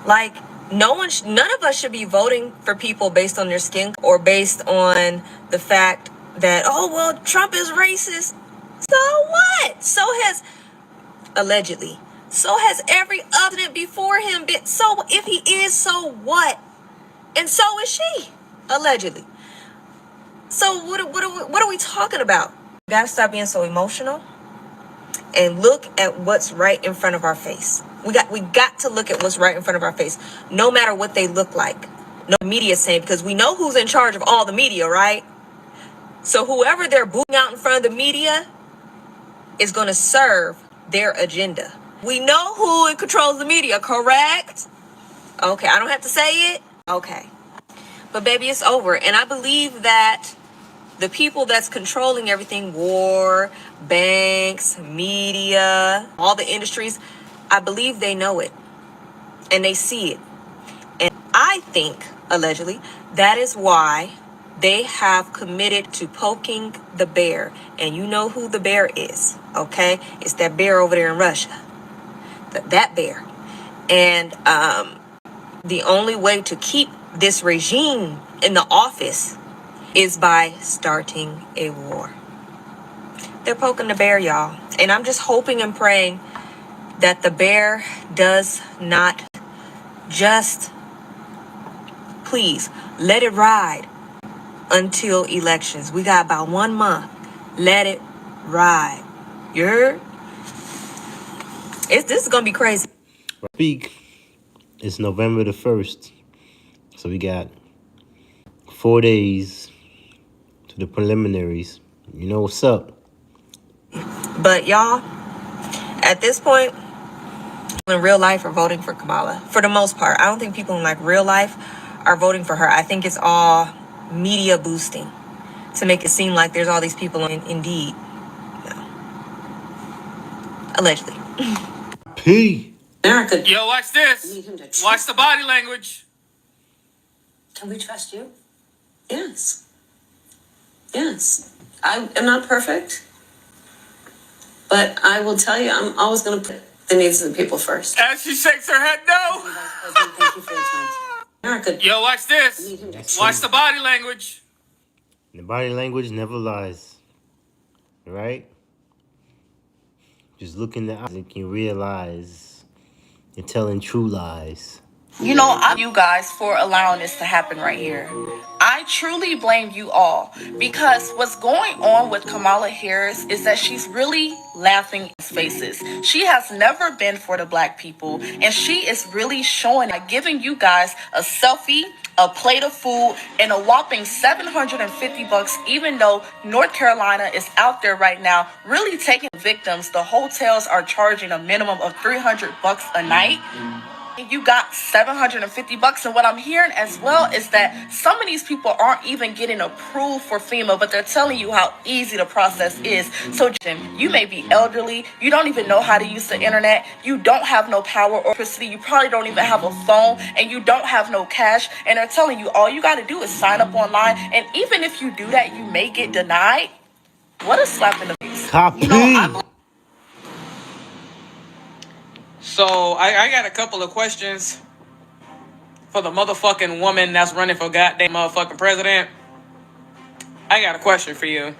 Like, none of us should be voting for people based on their skin or based on the fact that, oh well, Trump is racist. So what? So has, allegedly, so has every other before him been. So if he is, so what? And so is she, allegedly. So what are we talking about? We gotta stop being so emotional and look at what's right in front of our face. We got to look at what's right in front of our face, no matter what they look like. No media saying, because we know who's in charge of all the media, right? So whoever they're booting out in front of the media is going to serve their agenda. We know who controls the media, correct? Okay, I don't have to say it. Okay. But baby, it's over. And I believe that the people that's controlling everything, war, banks, media, all the industries, I believe they know it and they see it. And I think, allegedly, that is why they have committed to poking the bear. And you know who the bear is, okay? It's that bear over there in Russia. That bear. And the only way to keep this regime in the office is by starting a war. They're poking the bear, y'all. And I'm just hoping and praying that the bear does not just, please, let it ride until elections. We got about 1 month. Let it ride. You heard? This is going to be crazy. Speak. It's November the 1st. So we got 4 days to the preliminaries. You know what's up. But y'all, at this point, in real life are voting for Kamala. For the most part. I don't think people in like real life are voting for her. I think it's all media boosting to make it seem like there's all these people in Indeed. No. Allegedly. P. America. Yo, watch this. Watch the body language. Can we trust you? Yes. Yes. I am not perfect, but I will tell you, I'm always going to put the needs of the people first. As she shakes her head, no. Thank you for your time. America. Yo, watch this. Watch the body language. The body language never lies. Right? Just look in the eyes and you can realize you're telling true lies. You know, I you guys for allowing this to happen right here. I truly blame you all because what's going on with Kamala Harris is that she's really laughing in faces. She has never been for the black people, and she is really showing by giving you guys a selfie, a plate of food, and a whopping $750, even though North Carolina is out there right now really taking victims. The hotels are charging a minimum of $300 a night. You got $750, and what I'm hearing as well is that some of these people aren't even getting approved for FEMA, but they're telling you how easy the process is. So Jim, you may be elderly, you don't even know how to use the internet, you don't have no power or electricity, you probably don't even have a phone, and you don't have no cash, and they're telling you all you got to do is sign up online, and even if you do that, you may get denied. What a slap in the face. Copy. You know, So I got a couple of questions for the motherfucking woman that's running for goddamn motherfucking president. I got a question for you.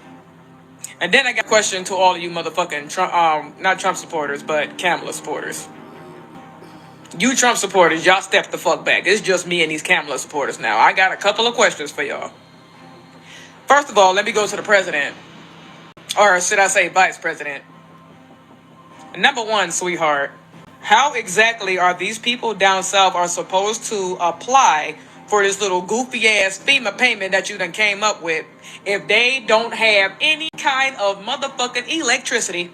And then I got a question to all of you motherfucking Trump, not Trump supporters, but Kamala supporters. You Trump supporters, y'all step the fuck back. It's just me and these Kamala supporters now. I got a couple of questions for y'all. First of all, let me go to the president. Or should I say vice president? Number one, sweetheart. How exactly are these people down south are supposed to apply for this little goofy ass FEMA payment that you done came up with if they don't have any kind of motherfucking electricity.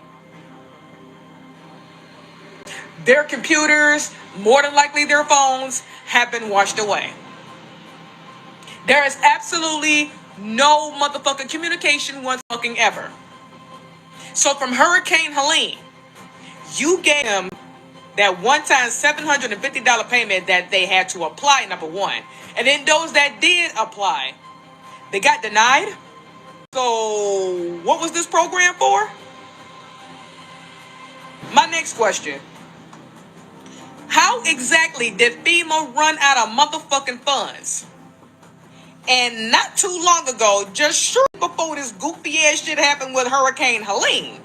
Their computers, more than likely their phones, have been washed away. There is absolutely no motherfucking communication once fucking ever. So from Hurricane Helene, you gave them that one-time $750 payment that they had to apply, number one. And then those that did apply, they got denied. So what was this program for? My next question. How exactly did FEMA run out of motherfucking funds? And not too long ago, just shortly before this goofy ass shit happened with Hurricane Helene,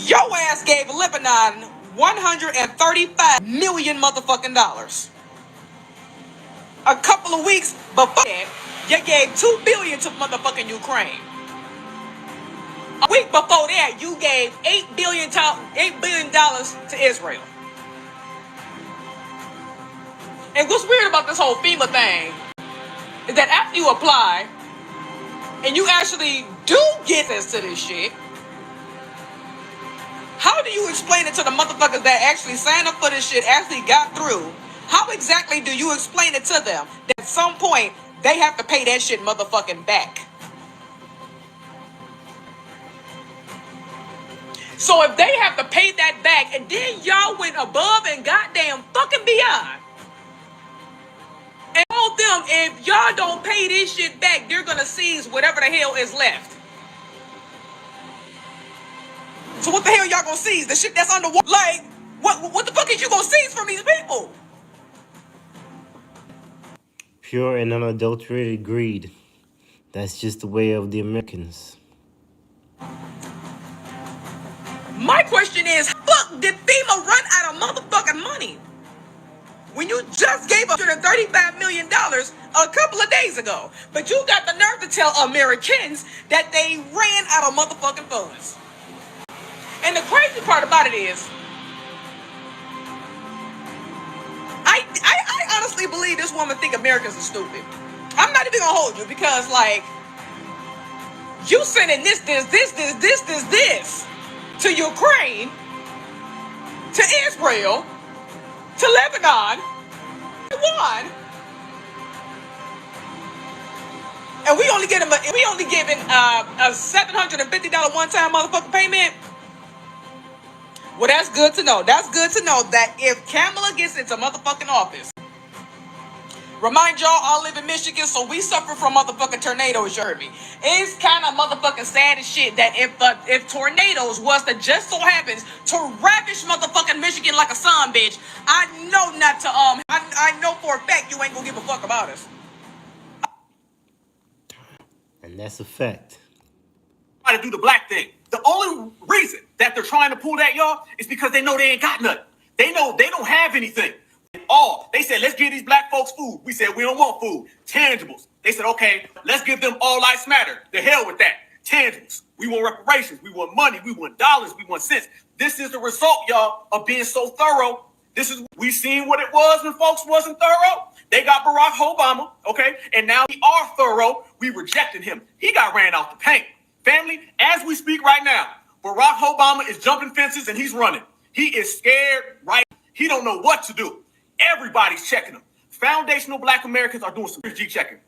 your ass gave Lebanon $135 million motherfucking dollars. A couple of weeks before that, you gave $2 billion to motherfucking Ukraine. A week before that, you gave $8 billion to Israel. And what's weird about this whole FEMA thing is that after you apply and you actually do get this to this shit, how do you explain it to the motherfuckers that actually signed up for this shit, actually got through? How exactly do you explain it to them that at some point they have to pay that shit motherfucking back? So if they have to pay that back and then y'all went above and goddamn fucking beyond and told them if y'all don't pay this shit back, they're gonna seize whatever the hell is left. So what the hell y'all gonna seize? The shit that's underwater? Like, what the fuck is you gonna seize from these people? Pure and unadulterated greed. That's just the way of the Americans. My question is, fuck did FEMA run out of motherfucking money when you just gave $135 million a couple of days ago? But you got the nerve to tell Americans that they ran out of motherfucking funds. And the crazy part about it is, I honestly believe this woman think Americans are stupid. I'm not even gonna hold you because, like, you sending this to Ukraine, to Israel, to Lebanon, Taiwan, and we only giving a $750 one-time motherfucking payment. Well, that's good to know. That's good to know that if Kamala gets into motherfucking office, remind y'all, I live in Michigan, so we suffer from motherfucking tornadoes, you heard me. It's kind of motherfucking sad as shit that if tornadoes was to just so happens to ravish motherfucking Michigan like a son, bitch, I know not to, I know for a fact you ain't gonna give a fuck about us. And that's a fact. Try to do the black thing. The only reason that they're trying to pull that, y'all, is because they know they ain't got nothing. They know they don't have anything. They said, let's give these black folks food. We said, we don't want food. Tangibles. They said, okay, let's give them all lives matter. The hell with that. Tangibles. We want reparations. We want money. We want dollars. We want cents. This is the result, y'all, of being so thorough. We seen what it was when folks wasn't thorough. They got Barack Obama, okay? And now we are thorough. We rejected him. He got ran out the paint. Family, as we speak right now, Barack Obama is jumping fences and he's running. He is scared, right? He don't know what to do. Everybody's checking him. Foundational black Americans are doing some G checking.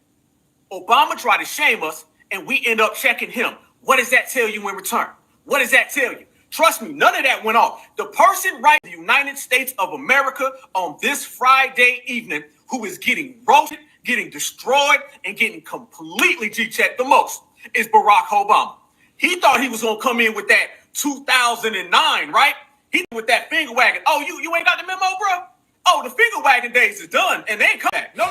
Obama tried to shame us and we end up checking him. What does that tell you in return? What does that tell you? Trust me, none of that went off. The person right in the United States of America on this Friday evening who is getting roasted, getting destroyed, and getting completely G-checked the most is Barack Obama. He thought he was going to come in with that 2009, right? He with that finger wagging. Oh, you ain't got the memo, bro? Oh, the finger wagging days is done, and they ain't come back. No.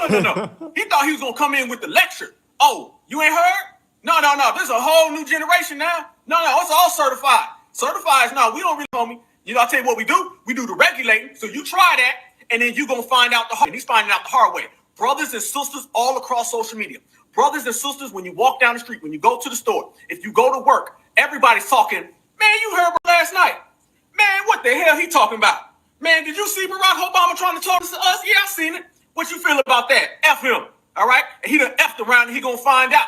He thought he was going to come in with the lecture. Oh, you ain't heard? No. There's a whole new generation now. No, it's all certified. Certified is no, we don't really, homie. You know, I'll tell you what we do. We do the regulating. So you try that, and then you're going to find out the hard way. And he's finding out the hard way. Brothers and sisters all across social media. Brothers and sisters, when you walk down the street, when you go to the store, if you go to work, everybody's talking, man, you heard last night. Man, what the hell he talking about? Man, did you see Barack Obama trying to talk to us? Yeah, I seen it. What you feel about that? F him, all right? And he done F'd around and he gonna find out.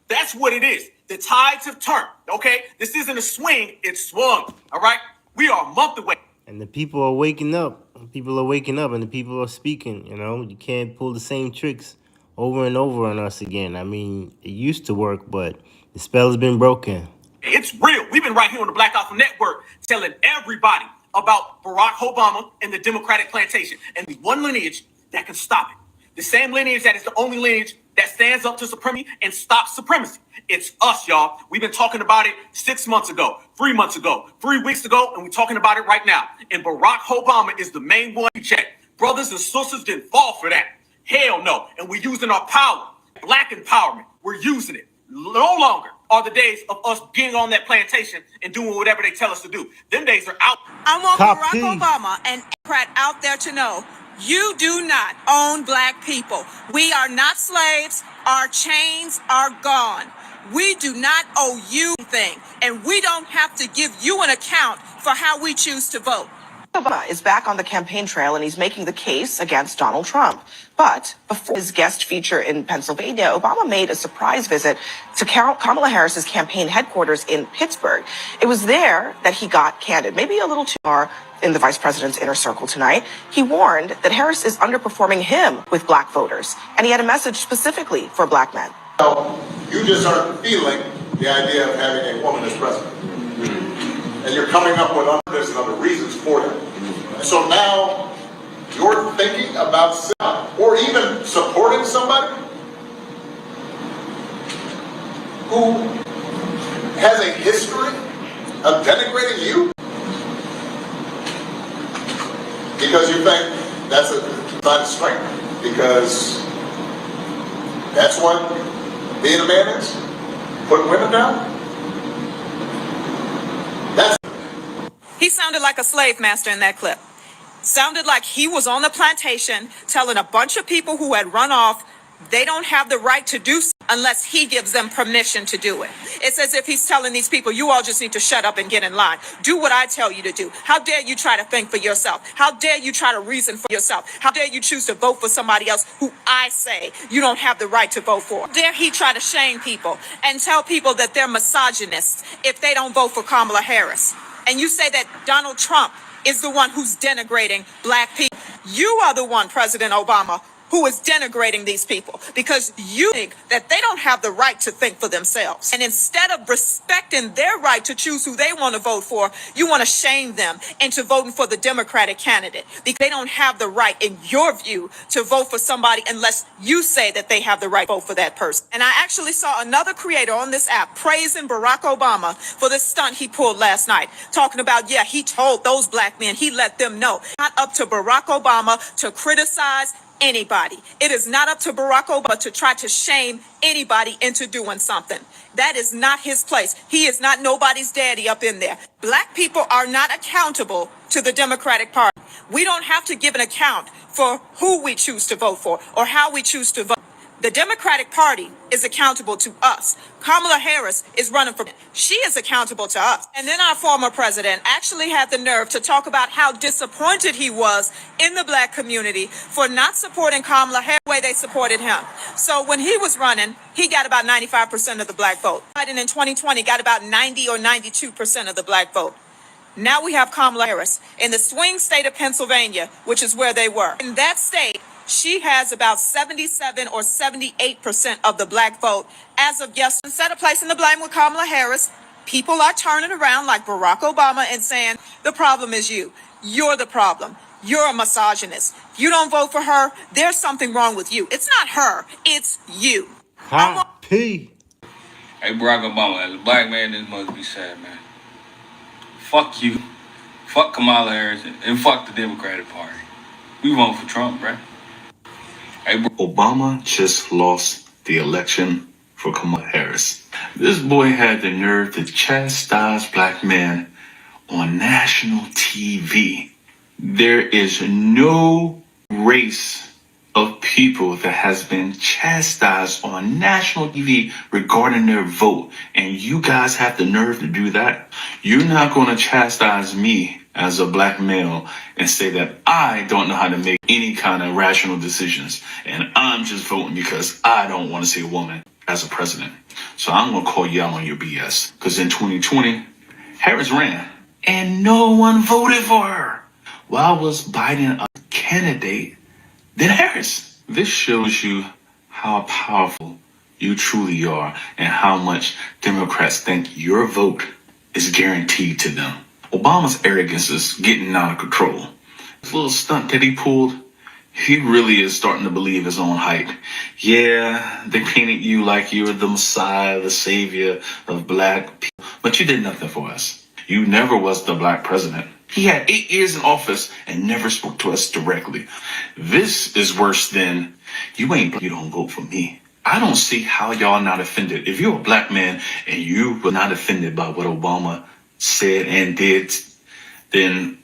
That's what it is. The tides have turned, okay? This isn't a swing, it's swung, all right? We are a month away. And the people are waking up. People are waking up and the people are speaking, you know? You can't pull the same tricks over and over on us again. I mean, it used to work, but the spell has been broken. It's real. We've been right here on the Black Alpha Network telling everybody about Barack Obama and the Democratic plantation and the one lineage that can stop it. The same lineage that is the only lineage that stands up to supremacy and stops supremacy. It's us, y'all. We've been talking about it 6 months ago, 3 months ago, 3 weeks ago, and we're talking about it right now. And Barack Obama is the main one to check. Brothers and sisters didn't fall for that. Hell no. And we're using our power, black empowerment. We're using it. No longer are the days of us getting on that plantation and doing whatever they tell us to do. Them days are out. I want Copy. Barack Obama and Pratt out there to know you do not own black people. We are not slaves. Our chains are gone. We do not owe you anything, and we don't have to give you an account for how we choose to vote. Obama is back on the campaign trail and he's making the case against Donald Trump. But before his guest feature in Pennsylvania, Obama made a surprise visit to Kamala Harris's campaign headquarters in Pittsburgh. It was there that he got candid, maybe a little too far in the vice president's inner circle tonight. He warned that Harris is underperforming him with black voters, and he had a message specifically for black men. You just aren't feeling the idea of having a woman as president. And you're coming up with other reasons for that. And so now you're thinking about or even supporting somebody who has a history of denigrating you because you think that's a sign of strength, because that's what being a man is, putting women down. He sounded like a slave master in that clip. Sounded like he was on the plantation telling a bunch of people who had run off they don't have the right to do so unless he gives them permission to do it. It's as if he's telling these people, you all just need to shut up and get in line. Do what I tell you to do. How dare you try to think for yourself? How dare you try to reason for yourself? How dare you choose to vote for somebody else who I say you don't have the right to vote for? How dare he try to shame people and tell people that they're misogynists if they don't vote for Kamala Harris? And you say that Donald Trump is the one who's denigrating black people. You are the one, President Obama, who is denigrating these people because you think that they don't have the right to think for themselves. And instead of respecting their right to choose who they want to vote for, you want to shame them into voting for the Democratic candidate because they don't have the right, in your view, to vote for somebody unless you say that they have the right to vote for that person. And I actually saw another creator on this app praising Barack Obama for this stunt he pulled last night, talking about, yeah, he told those black men, he let them know. Not up to Barack Obama to criticize anybody. It is not up to Barack Obama to try to shame anybody into doing something. That is not his place. He is not nobody's daddy up in there. Black people are not accountable to the Democratic Party. We don't have to give an account for who we choose to vote for or how we choose to vote. The Democratic Party is accountable to us. Kamala Harris is running for, she is accountable to us. And then our former president actually had the nerve to talk about how disappointed he was in the black community for not supporting Kamala Harris the way they supported him. So when he was running, he got about 95% of the black vote. Biden in 2020 got about 90 or 92% of the black vote. Now we have Kamala Harris in the swing state of Pennsylvania, which is where they were. In that state, she has about 77 or 78% of the black vote as of yesterday. Instead of placing the blame with Kamala Harris, people are turning around like Barack Obama and saying, the problem is you. You're the problem. You're a misogynist. You don't vote for her. There's something wrong with you. It's not her. It's you. Copy. Hey, Barack Obama, as a black man, this must be sad, man. Fuck you. Fuck Kamala Harris and fuck the Democratic Party. We vote for Trump, right? Obama just lost the election for Kamala Harris. This boy had the nerve to chastise black men on national TV. There is no race of people that has been chastised on national TV regarding their vote. And you guys have the nerve to do that. You're not going to chastise me as a black male and say that I don't know how to make any kind of rational decisions and I'm just voting because I don't want to see a woman as a president. So I'm going to call you out on your BS. Because in 2020, Harris ran and no one voted for her. Why was Biden a candidate than Harris? This shows you how powerful you truly are and how much Democrats think your vote is guaranteed to them. Obama's arrogance is getting out of control. This little stunt that he pulled, he really is starting to believe his own hype. Yeah, they painted you like you were the Messiah, the savior of black people, but you did nothing for us. You never was the black president. He had 8 years in office and never spoke to us directly. This is worse than you don't vote for me. I don't see how y'all not offended. If you're a black man and you were not offended by what Obama said and did, then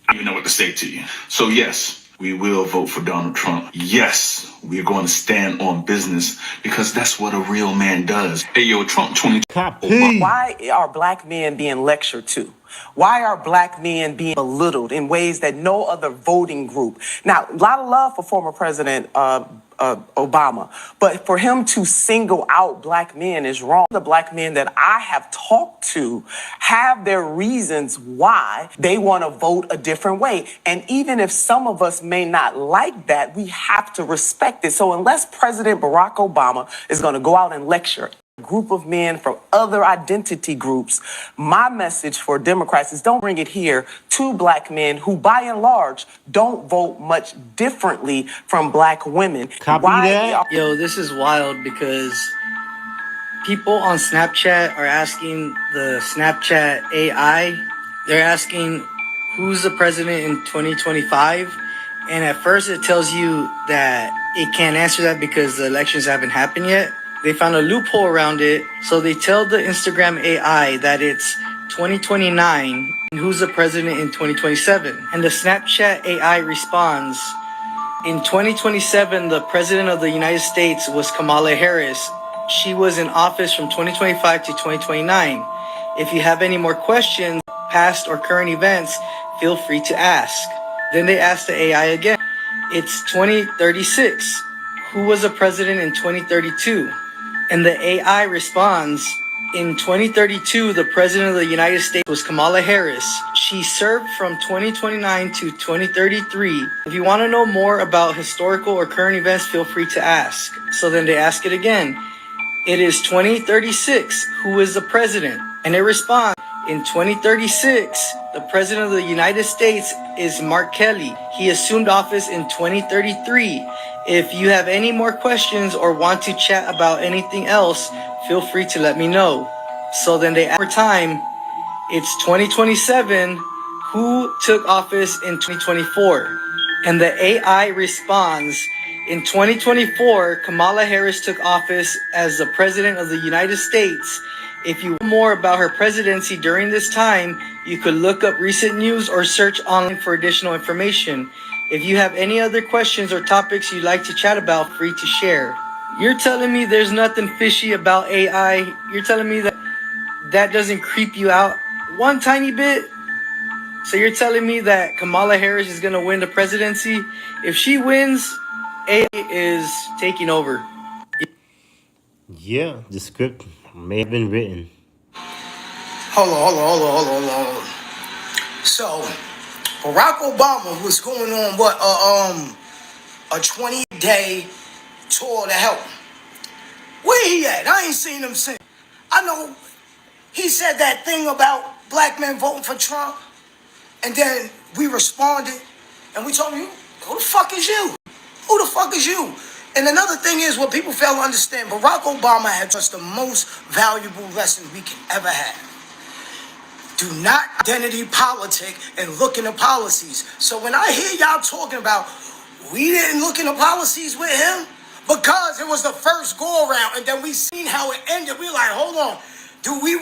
I don't even know what to say to you. So yes, we will vote for Donald Trump. Yes, we're going to stand on business because that's what a real man does. Hey, yo, Trump 20. Why are black men being lectured to? Why are black men being belittled in ways that no other voting group? Now, a lot of love for former President Obama, but for him to single out black men is wrong. The black men that I have talked to have their reasons why they want to vote a different way. And even if some of us may not like that, we have to respect it. So unless President Barack Obama is going to go out and lecture group of men from other identity groups, my message for Democrats is don't bring it here to black men who by and large don't vote much differently from black women. Copy that. Yo, this is wild because people on Snapchat are asking the Snapchat AI, they're asking who's the president in 2025, and at first it tells you that it can't answer that because the elections haven't happened yet. They found a loophole around it, so they tell the Instagram AI that it's 2029 and who's the president in 2027. And the Snapchat AI responds, in 2027, the president of the United States was Kamala Harris. She was in office from 2025 to 2029. If you have any more questions, past or current events, feel free to ask. Then they asked the AI again. It's 2036. Who was the president in 2032? And the AI responds, in 2032, the president of the United States was Kamala Harris. She served from 2029 to 2033. If you want to know more about historical or current events, feel free to ask. So then they ask it again. It is 2036. Who is the president? And it responds, in 2036, the president of the United States is Mark Kelly. He assumed office in 2033. If you have any more questions or want to chat about anything else, feel free to let me know. So then they ask for time. It's 2027. Who took office in 2024? And the AI responds, in 2024, Kamala Harris took office as the president of the United States. If you want more about her presidency during this time, you could look up recent news or search online for additional information. If you have any other questions or topics you'd like to chat about, free to share. You're telling me there's nothing fishy about AI? You're telling me that that doesn't creep you out one tiny bit? So you're telling me that Kamala Harris is going to win the presidency? If she wins, AI is taking over. Yeah, the script may have been written. Hold on. So, Barack Obama was going on a 20-day tour to help. Where he at? I ain't seen him since. I know he said that thing about black men voting for Trump, and then we responded, and we told him, who the fuck is you? Who the fuck is you? And another thing is what people fail to understand, Barack Obama had just the most valuable lesson we can ever have. Do not identity politic and look into policies. So when I hear y'all talking about we didn't look into policies with him because it was the first go around and then we seen how it ended, we like, hold on. Do we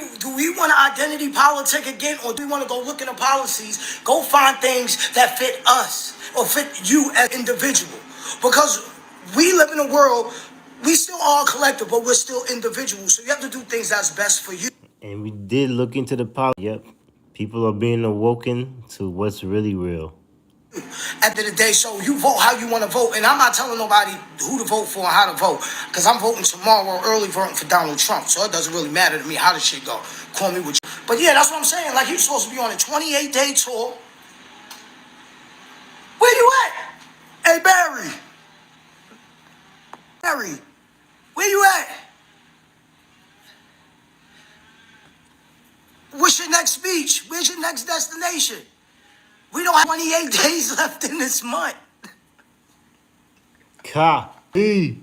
want to identity politic again, or do we want to go look into policies, go find things that fit us or fit you as an individual? Because we live in a world, we still are collective, but we're still individuals. So you have to do things that's best for you. And we did look into the policy. Yep. People are being awoken to what's really real. At the end of the day, so you vote how you want to vote. And I'm not telling nobody who to vote for and how to vote. Because I'm voting tomorrow, early voting for Donald Trump. So it doesn't really matter to me how the shit go. Call me what you. But yeah, that's what I'm saying. Like, he's supposed to be on a 28-day tour. Where you at? Hey, Barry. Barry, where you at? What's your next speech? Where's your next destination? We don't have 28 days left in this month. Copy.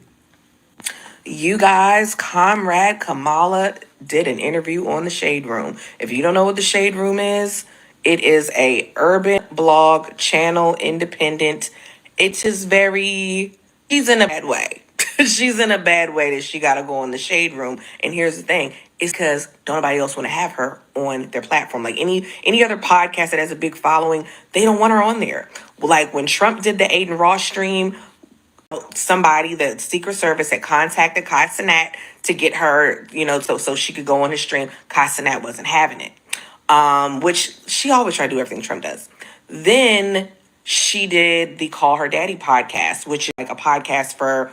You guys, Comrade Kamala did an interview on the Shade Room. If you don't know what the Shade Room is, it is a urban blog channel, independent. It's just very, she's in a bad way. She's in a bad way that she got to go on the Shade Room. And here's the thing, it's because don't nobody else want to have her on their platform. Like any other podcast that has a big following, they don't want her on there. Like when Trump did the Aiden Ross stream, somebody, the Secret Service had contacted Kai Cenat to get her, so she could go on his stream. Kai Cenat wasn't having it, which she always try to do everything Trump does. Then she did the Call Her Daddy podcast, which is like a podcast for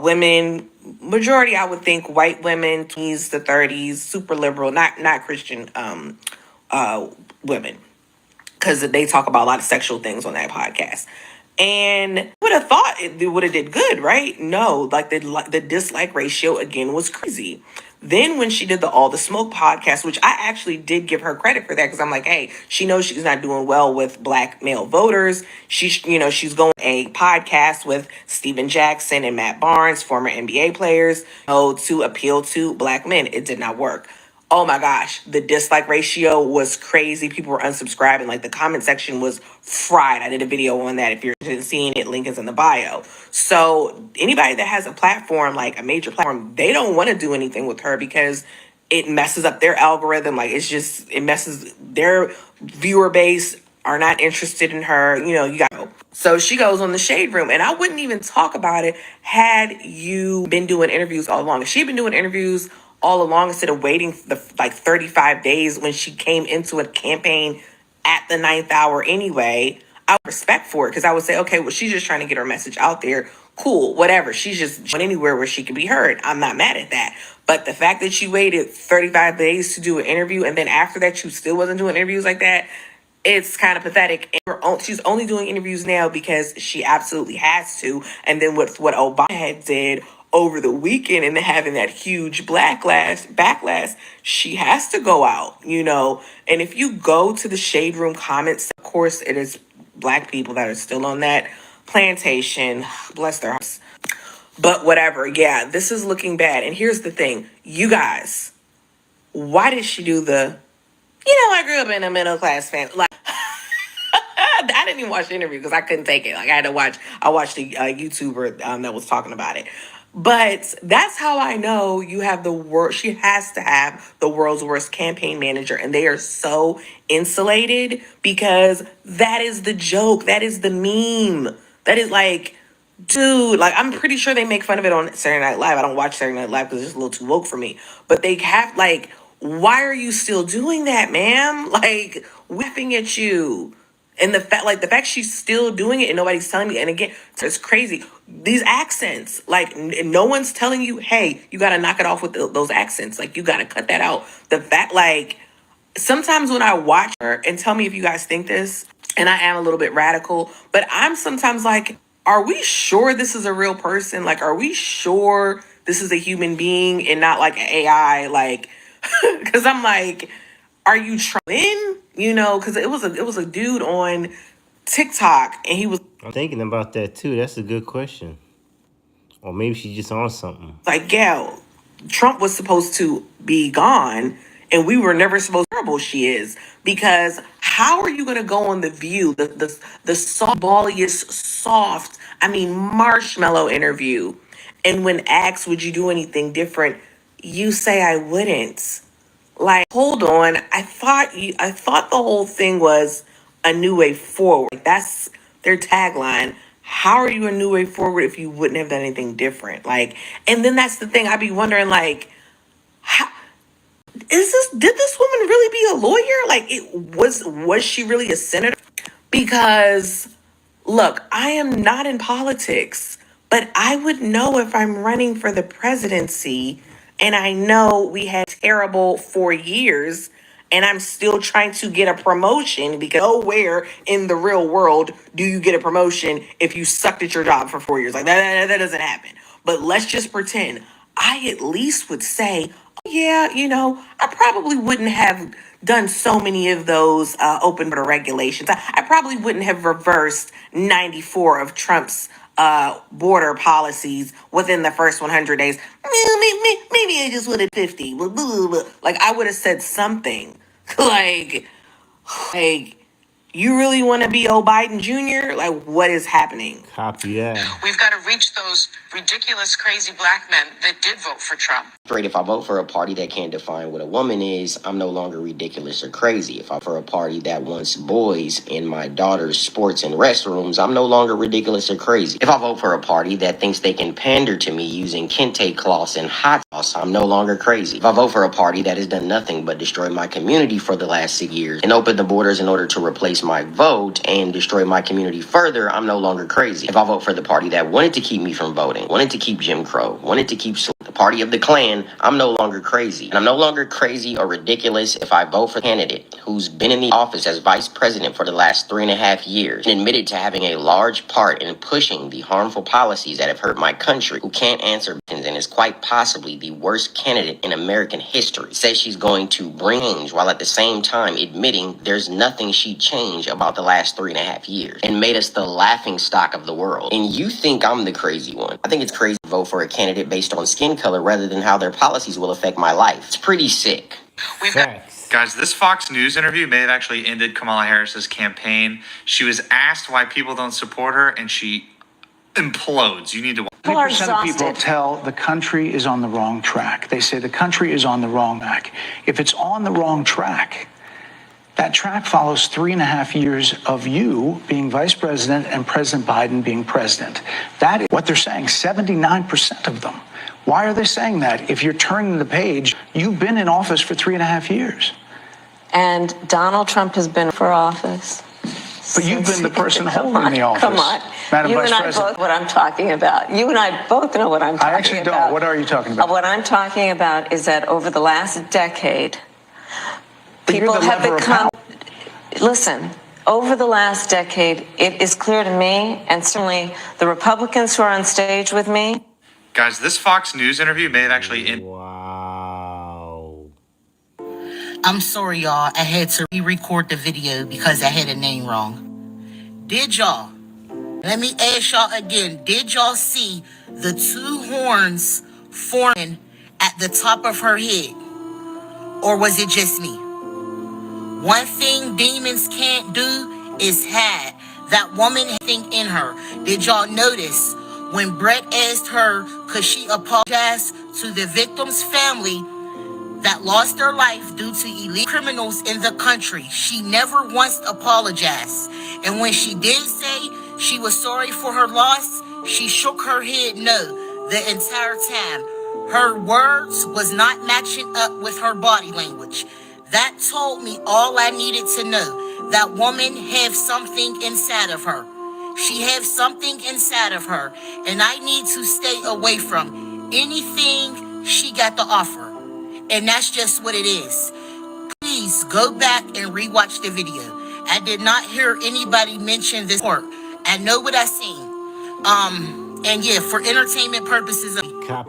women, majority I would think white women, 20s to 30s, super liberal, not Christian women, because they talk about a lot of sexual things on that podcast. And would have thought it would have did good, right? No, like the dislike ratio again was crazy. Then when she did the All the Smoke podcast, which I actually did give her credit for that, because I'm like, hey, she knows she's not doing well with black male voters. She's going a podcast with Steven Jackson and Matt Barnes, former NBA players, to appeal to black men. It did not work. Oh my gosh, the dislike ratio was crazy. People were unsubscribing. Like the comment section was fried. I did a video on that. If you're interested in seeing it, link is in the bio. So anybody that has a platform, like a major platform, they don't want to do anything with her because it messes up their algorithm. Like it messes their viewer base are not interested in her. You got. So she goes on the Shade Room, and I wouldn't even talk about it had you been doing interviews all along. If she'd been doing interviews all along instead of waiting the 35 days when she came into a campaign at the 9th hour anyway, I would respect for it, because I would say, okay, well, she's just trying to get her message out there. Cool, whatever. She's just going anywhere where she can be heard. I'm not mad at that. But the fact that she waited 35 days to do an interview, and then after that, you still wasn't doing interviews like that, it's kind of pathetic. And she's only doing interviews now because she absolutely has to. And then with what Obama had did over the weekend and having that huge backlash, she has to go out, And if you go to the Shade Room comments, of course, it is black people that are still on that plantation. Bless their hearts. But whatever, yeah, this is looking bad. And here's the thing, you guys, why did she do I grew up in a middle class family. Like, I didn't even watch the interview because I couldn't take it. Like, I watched a YouTuber that was talking about it. But that's how I know you have she has to have the world's worst campaign manager. And they are so insulated because that is the joke. That is the meme. That is like, dude, like, I'm pretty sure they make fun of it on Saturday Night Live. I don't watch Saturday Night Live because it's a little too woke for me. But they have, like, why are you still doing that, ma'am? Like, whipping at you. And the fact she's still doing it and nobody's telling me, and again, it's crazy. These accents, like, no one's telling you, hey, you got to knock it off with those accents. Like, you got to cut that out. The fact, like, sometimes when I watch her, and tell me if you guys think this, and I am a little bit radical, but I'm sometimes like, are we sure this is a real person? Like, are we sure this is a human being and not like an AI? Like, because I'm like, are you trying? Because it was a dude on TikTok, and he was I'm thinking about that too. That's a good question. Or maybe she's just on something. like, yeah, Trump was supposed to be gone, and we were never supposed to. Terrible she is, because how are you going to go on the View, the soft, balliest, soft, I mean, marshmallow interview, and when asked, would you do anything different, you say I wouldn't. Like, hold on. I thought the whole thing was a new way forward. That's their tagline. How are you a new way forward if you wouldn't have done anything different? Like, and then that's the thing. I'd be wondering, like, did this woman really be a lawyer? Like, was she really a senator? Because look, I am not in politics, but I would know if I'm running for the presidency and I know we had terrible 4 years and I'm still trying to get a promotion, because nowhere in the real world do you get a promotion if you sucked at your job for 4 years. Like that doesn't happen. But let's just pretend. I at least would say, oh, yeah, I probably wouldn't have done so many of those open border regulations. I probably wouldn't have reversed 94 of Trump's border policies within the first 100 days. Maybe I just would have 50. Like, I would have said something. like, you really want to be old Biden Jr.? Like, what is happening? Copy that. We've got to reach those ridiculous, crazy black men that did vote for Trump. Great, if I vote for a party that can't define what a woman is, I'm no longer ridiculous or crazy. If I vote for a party that wants boys in my daughter's sports and restrooms, I'm no longer ridiculous or crazy. If I vote for a party that thinks they can pander to me using kente cloths and hot sauce, I'm no longer crazy. If I vote for a party that has done nothing but destroy my community for the last 6 years and open the borders in order to replace my vote and destroy my community further, I'm no longer crazy. If I vote for the party that wanted to keep me from voting, wanted to keep Jim Crow, wanted to keep the party of the Klan, I'm no longer crazy. And I'm no longer crazy or ridiculous if I vote for a candidate who's been in the office as vice president for the last 3.5 years and admitted to having a large part in pushing the harmful policies that have hurt my country, who can't answer questions and is quite possibly the worst candidate in American history, says she's going to bring change while at the same time admitting there's nothing she'd change about the last 3.5 years and made us the laughing stock of the world. And you think I'm the crazy one. I think it's crazy to vote for a candidate based on skin color rather than how their policies will affect my life. It's pretty sick. Guys, this Fox News interview may have actually ended Kamala Harris's campaign. She was asked why people don't support her, and she implodes. You need to. 90% of people tell the country is on the wrong track. They say the country is on the wrong track. If it's on the wrong track, that track follows 3.5 years of you being vice president and President Biden being president. That is what they're saying, 79% of them. Why are they saying that? If you're turning the page, you've been in office for 3.5 years. And Donald Trump has been for office. But you've been the person holding the office. Come on. Madam You Vice and I President. both know what I'm talking about. You and I both know what I'm talking about. I actually don't. What are you talking about? What I'm talking about is that over the last decade, But you're people the have lever of become. Listen, over the last decade, it is clear to me, and certainly the Republicans who are on stage with me. Guys, this Fox News interview may have actually ended. Wow. I'm sorry, y'all. I had to re-record the video because I had a name wrong. Did y'all? Let me ask y'all again. Did y'all see the two horns forming at the top of her head? Or was it just me? One thing demons can't do is hide that woman thing in her. Did y'all notice when Brett asked her could she apologize to the victim's family that lost their life due to illegal criminals in the country? She never once apologized. And when she did say she was sorry for her loss, she shook her head no the entire time. Her words was not matching up with her body language. That told me all I needed to know. That woman had something inside of her. She has something inside of her, and I need to stay away from anything she got to offer. And that's just what it is. Please go back and rewatch the video. I did not hear anybody mention this part. I know what I seen. And yeah, for entertainment purposes.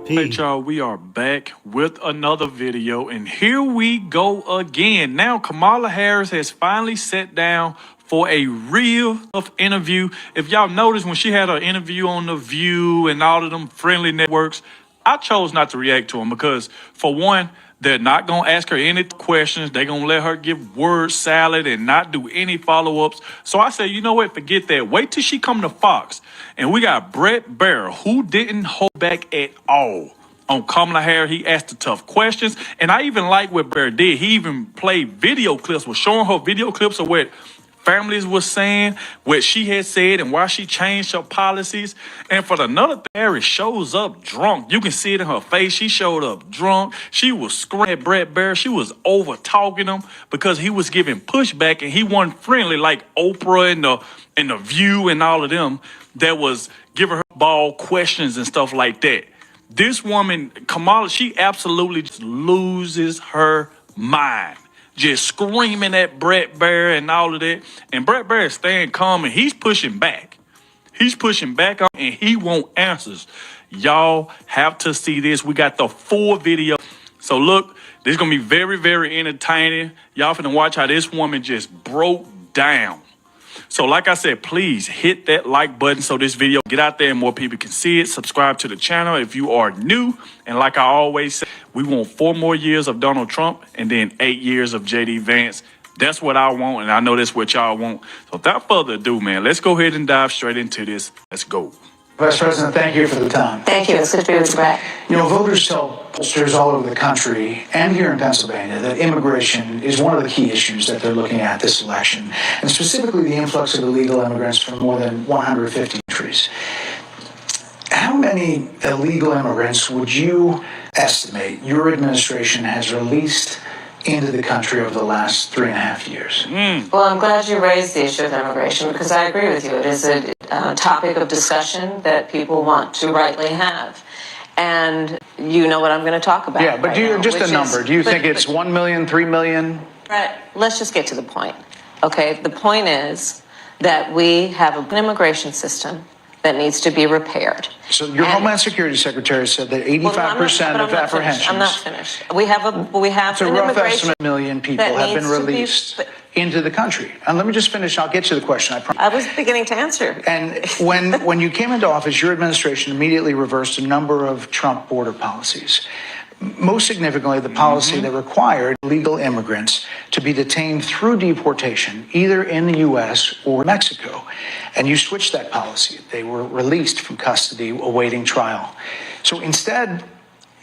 Hey y'all, we are back with another video, and here we go again. Now Kamala Harris has finally sat down for a real interview. If y'all noticed when she had her interview on The View and all of them friendly networks, I chose not to react to them because, for one, they're not going to ask her any questions. They're going to let her give word salad and not do any follow-ups. So I said, you know what? Forget that. Wait till she come to Fox. And we got Brett Baier, who didn't hold back at all on Kamala Harris. He asked the tough questions. And I even like what Baier did. He even played video clips, was showing her video clips of what families were saying, what she had said, and why she changed her policies. And for another thing, Harris shows up drunk. You can see it in her face. She showed up drunk. She was screaming at Brett Baer. She was over talking him because he was giving pushback and he wasn't friendly like Oprah and the View and all of them that was giving her ball questions and stuff like that. This woman, Kamala, she absolutely just loses her mind. Just screaming at Brett Baer and all of that. And Brett Baer is staying calm and he's pushing back. He's pushing back on and he won't answers. Y'all have to see this. We got the full video. So look, this is going to be very, very entertaining. Y'all finna watch how this woman just broke down. So like I said, please hit that like button so this video get out there and more people can see it. Subscribe to the channel if you are new. And like I always say, we want 4 more years of Donald Trump and then 8 years of J.D. Vance. That's what I want, and I know that's what y'all want. So without further ado, man, let's go ahead and dive straight into this. Let's go. Vice President, thank you for the time. Thank you. It's good to be with you back. You know, voters tell pollsters all over the country and here in Pennsylvania that immigration is one of the key issues that they're looking at this election, and specifically the influx of illegal immigrants from more than 150 countries. How many illegal immigrants would you estimate your administration has released into the country over the last 3.5 years? Well, I'm glad you raised the issue of immigration because I agree with you. It is a topic of discussion that people want to rightly have. And you know what I'm going to talk about. Yeah, but right do you now, just a which number? is- Do you think it's 1 million, 3 million? Right. Let's just get to the point. Okay, the point is that we have an immigration system that needs to be repaired. So your Homeland Security Secretary said that 85% of apprehensions. I'm not finished. We have It's a an rough immigration estimate, million people that have been needs to be- released into the country. And let me just finish. I'll get to the question, I promise. I was beginning to answer. And when you came into office, your administration immediately reversed a number of Trump border policies. Most significantly, the policy that required legal immigrants to be detained through deportation, either in the U.S. or Mexico. And you switched that policy. They were released from custody awaiting trial. So instead,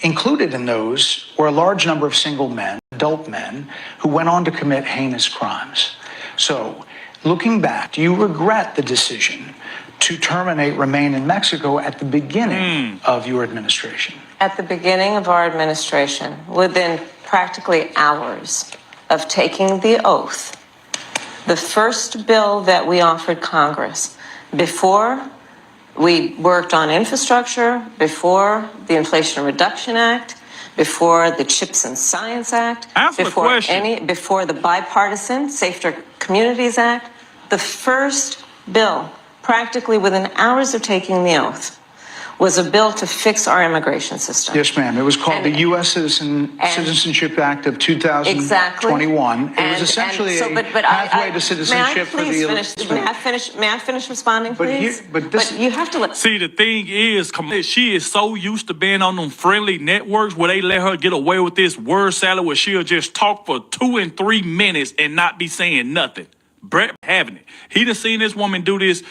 included in those were a large number of single men, adult men, who went on to commit heinous crimes. So, looking back, do you regret the decision to terminate Remain in Mexico at the beginning of your administration? At the beginning of our administration, within practically hours of taking the oath, the first bill that we offered Congress before we worked on infrastructure, before the Inflation Reduction Act, before the Chips and Science Act, before the bipartisan Safer Communities Act, the first bill, practically within hours of taking the oath, was a bill to fix our immigration system. Yes, ma'am. It was called the U.S. Citizenship Act of 2021. Exactly. It was essentially a pathway to citizenship for the... May I finish responding, please? But you have to let... See, the thing is, she is so used to being on them friendly networks where they let her get away with this word salad where she'll just talk for 2 and 3 minutes and not be saying nothing. Brett having it. He done seen this woman do this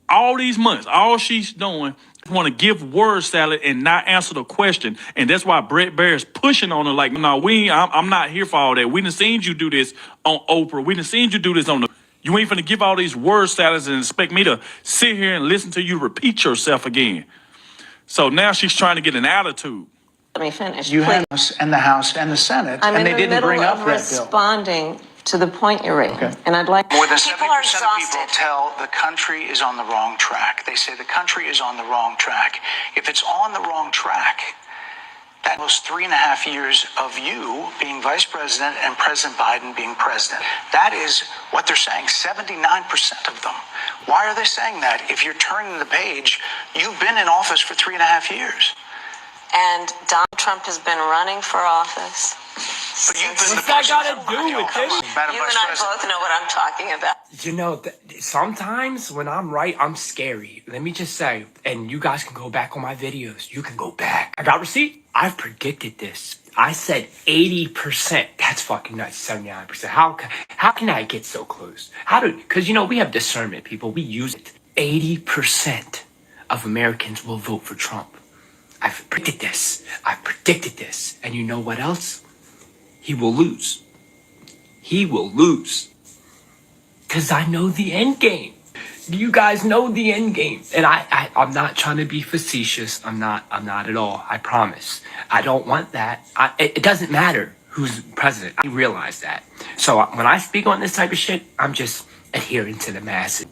all these months. All she's doing is want to give word salad and not answer the question. And that's why Brett Baer is pushing on her like, no, I'm not here for all that. We done seen you do this on Oprah. We done seen you do this on the... You ain't finna give all these word salads and expect me to sit here and listen to you repeat yourself again. So now she's trying to get an attitude. Let me finish. You have the House and the Senate, and they didn't bring up that bill. Responding to the point you're raising, and I'd like... More than 70% of people tell the country is on the wrong track. They say the country is on the wrong track. If it's on the wrong track, that was 3.5 years of you being vice president and President Biden being president. That is what they're saying, 79% of them. Why are they saying that? If you're turning the page, you've been in office for 3.5 years. And Donald Trump has been running for office. But What's that got to do with it? You and I both know what I'm talking about. You know, sometimes when I'm right, I'm scary. Let me just say, and you guys can go back on my videos. You can go back. I got receipt. I've predicted this. I said 80%. That's fucking nuts. 79%. How can I get so close? Because, you know, we have discernment, people. We use it. 80% of Americans will vote for Trump. I've predicted this. I've predicted this. And you know what else? He will lose. He will lose. Because I know the end game. You guys know the end game. And I'm not trying to be facetious. I'm not at all. I promise. I don't want that. It doesn't matter who's president. I realize that. So when I speak on this type of shit, I'm just adhering to the masses.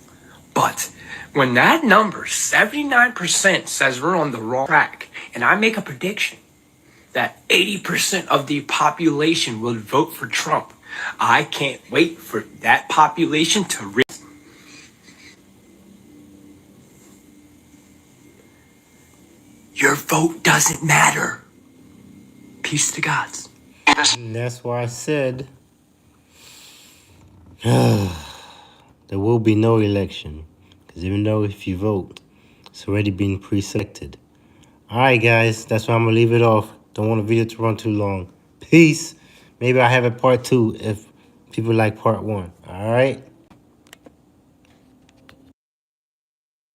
But when that number, 79%, says we're on the wrong track, and I make a prediction that 80% of the population will vote for Trump, I can't wait for that population to your vote doesn't matter. Peace to gods. And that's why I said there will be no election. Because even though if you vote, it's already been pre-selected. Alright guys, that's why I'm going to leave it off. Don't want the video to run too long. Peace. Maybe I have a part 2 if people like part 1. Alright?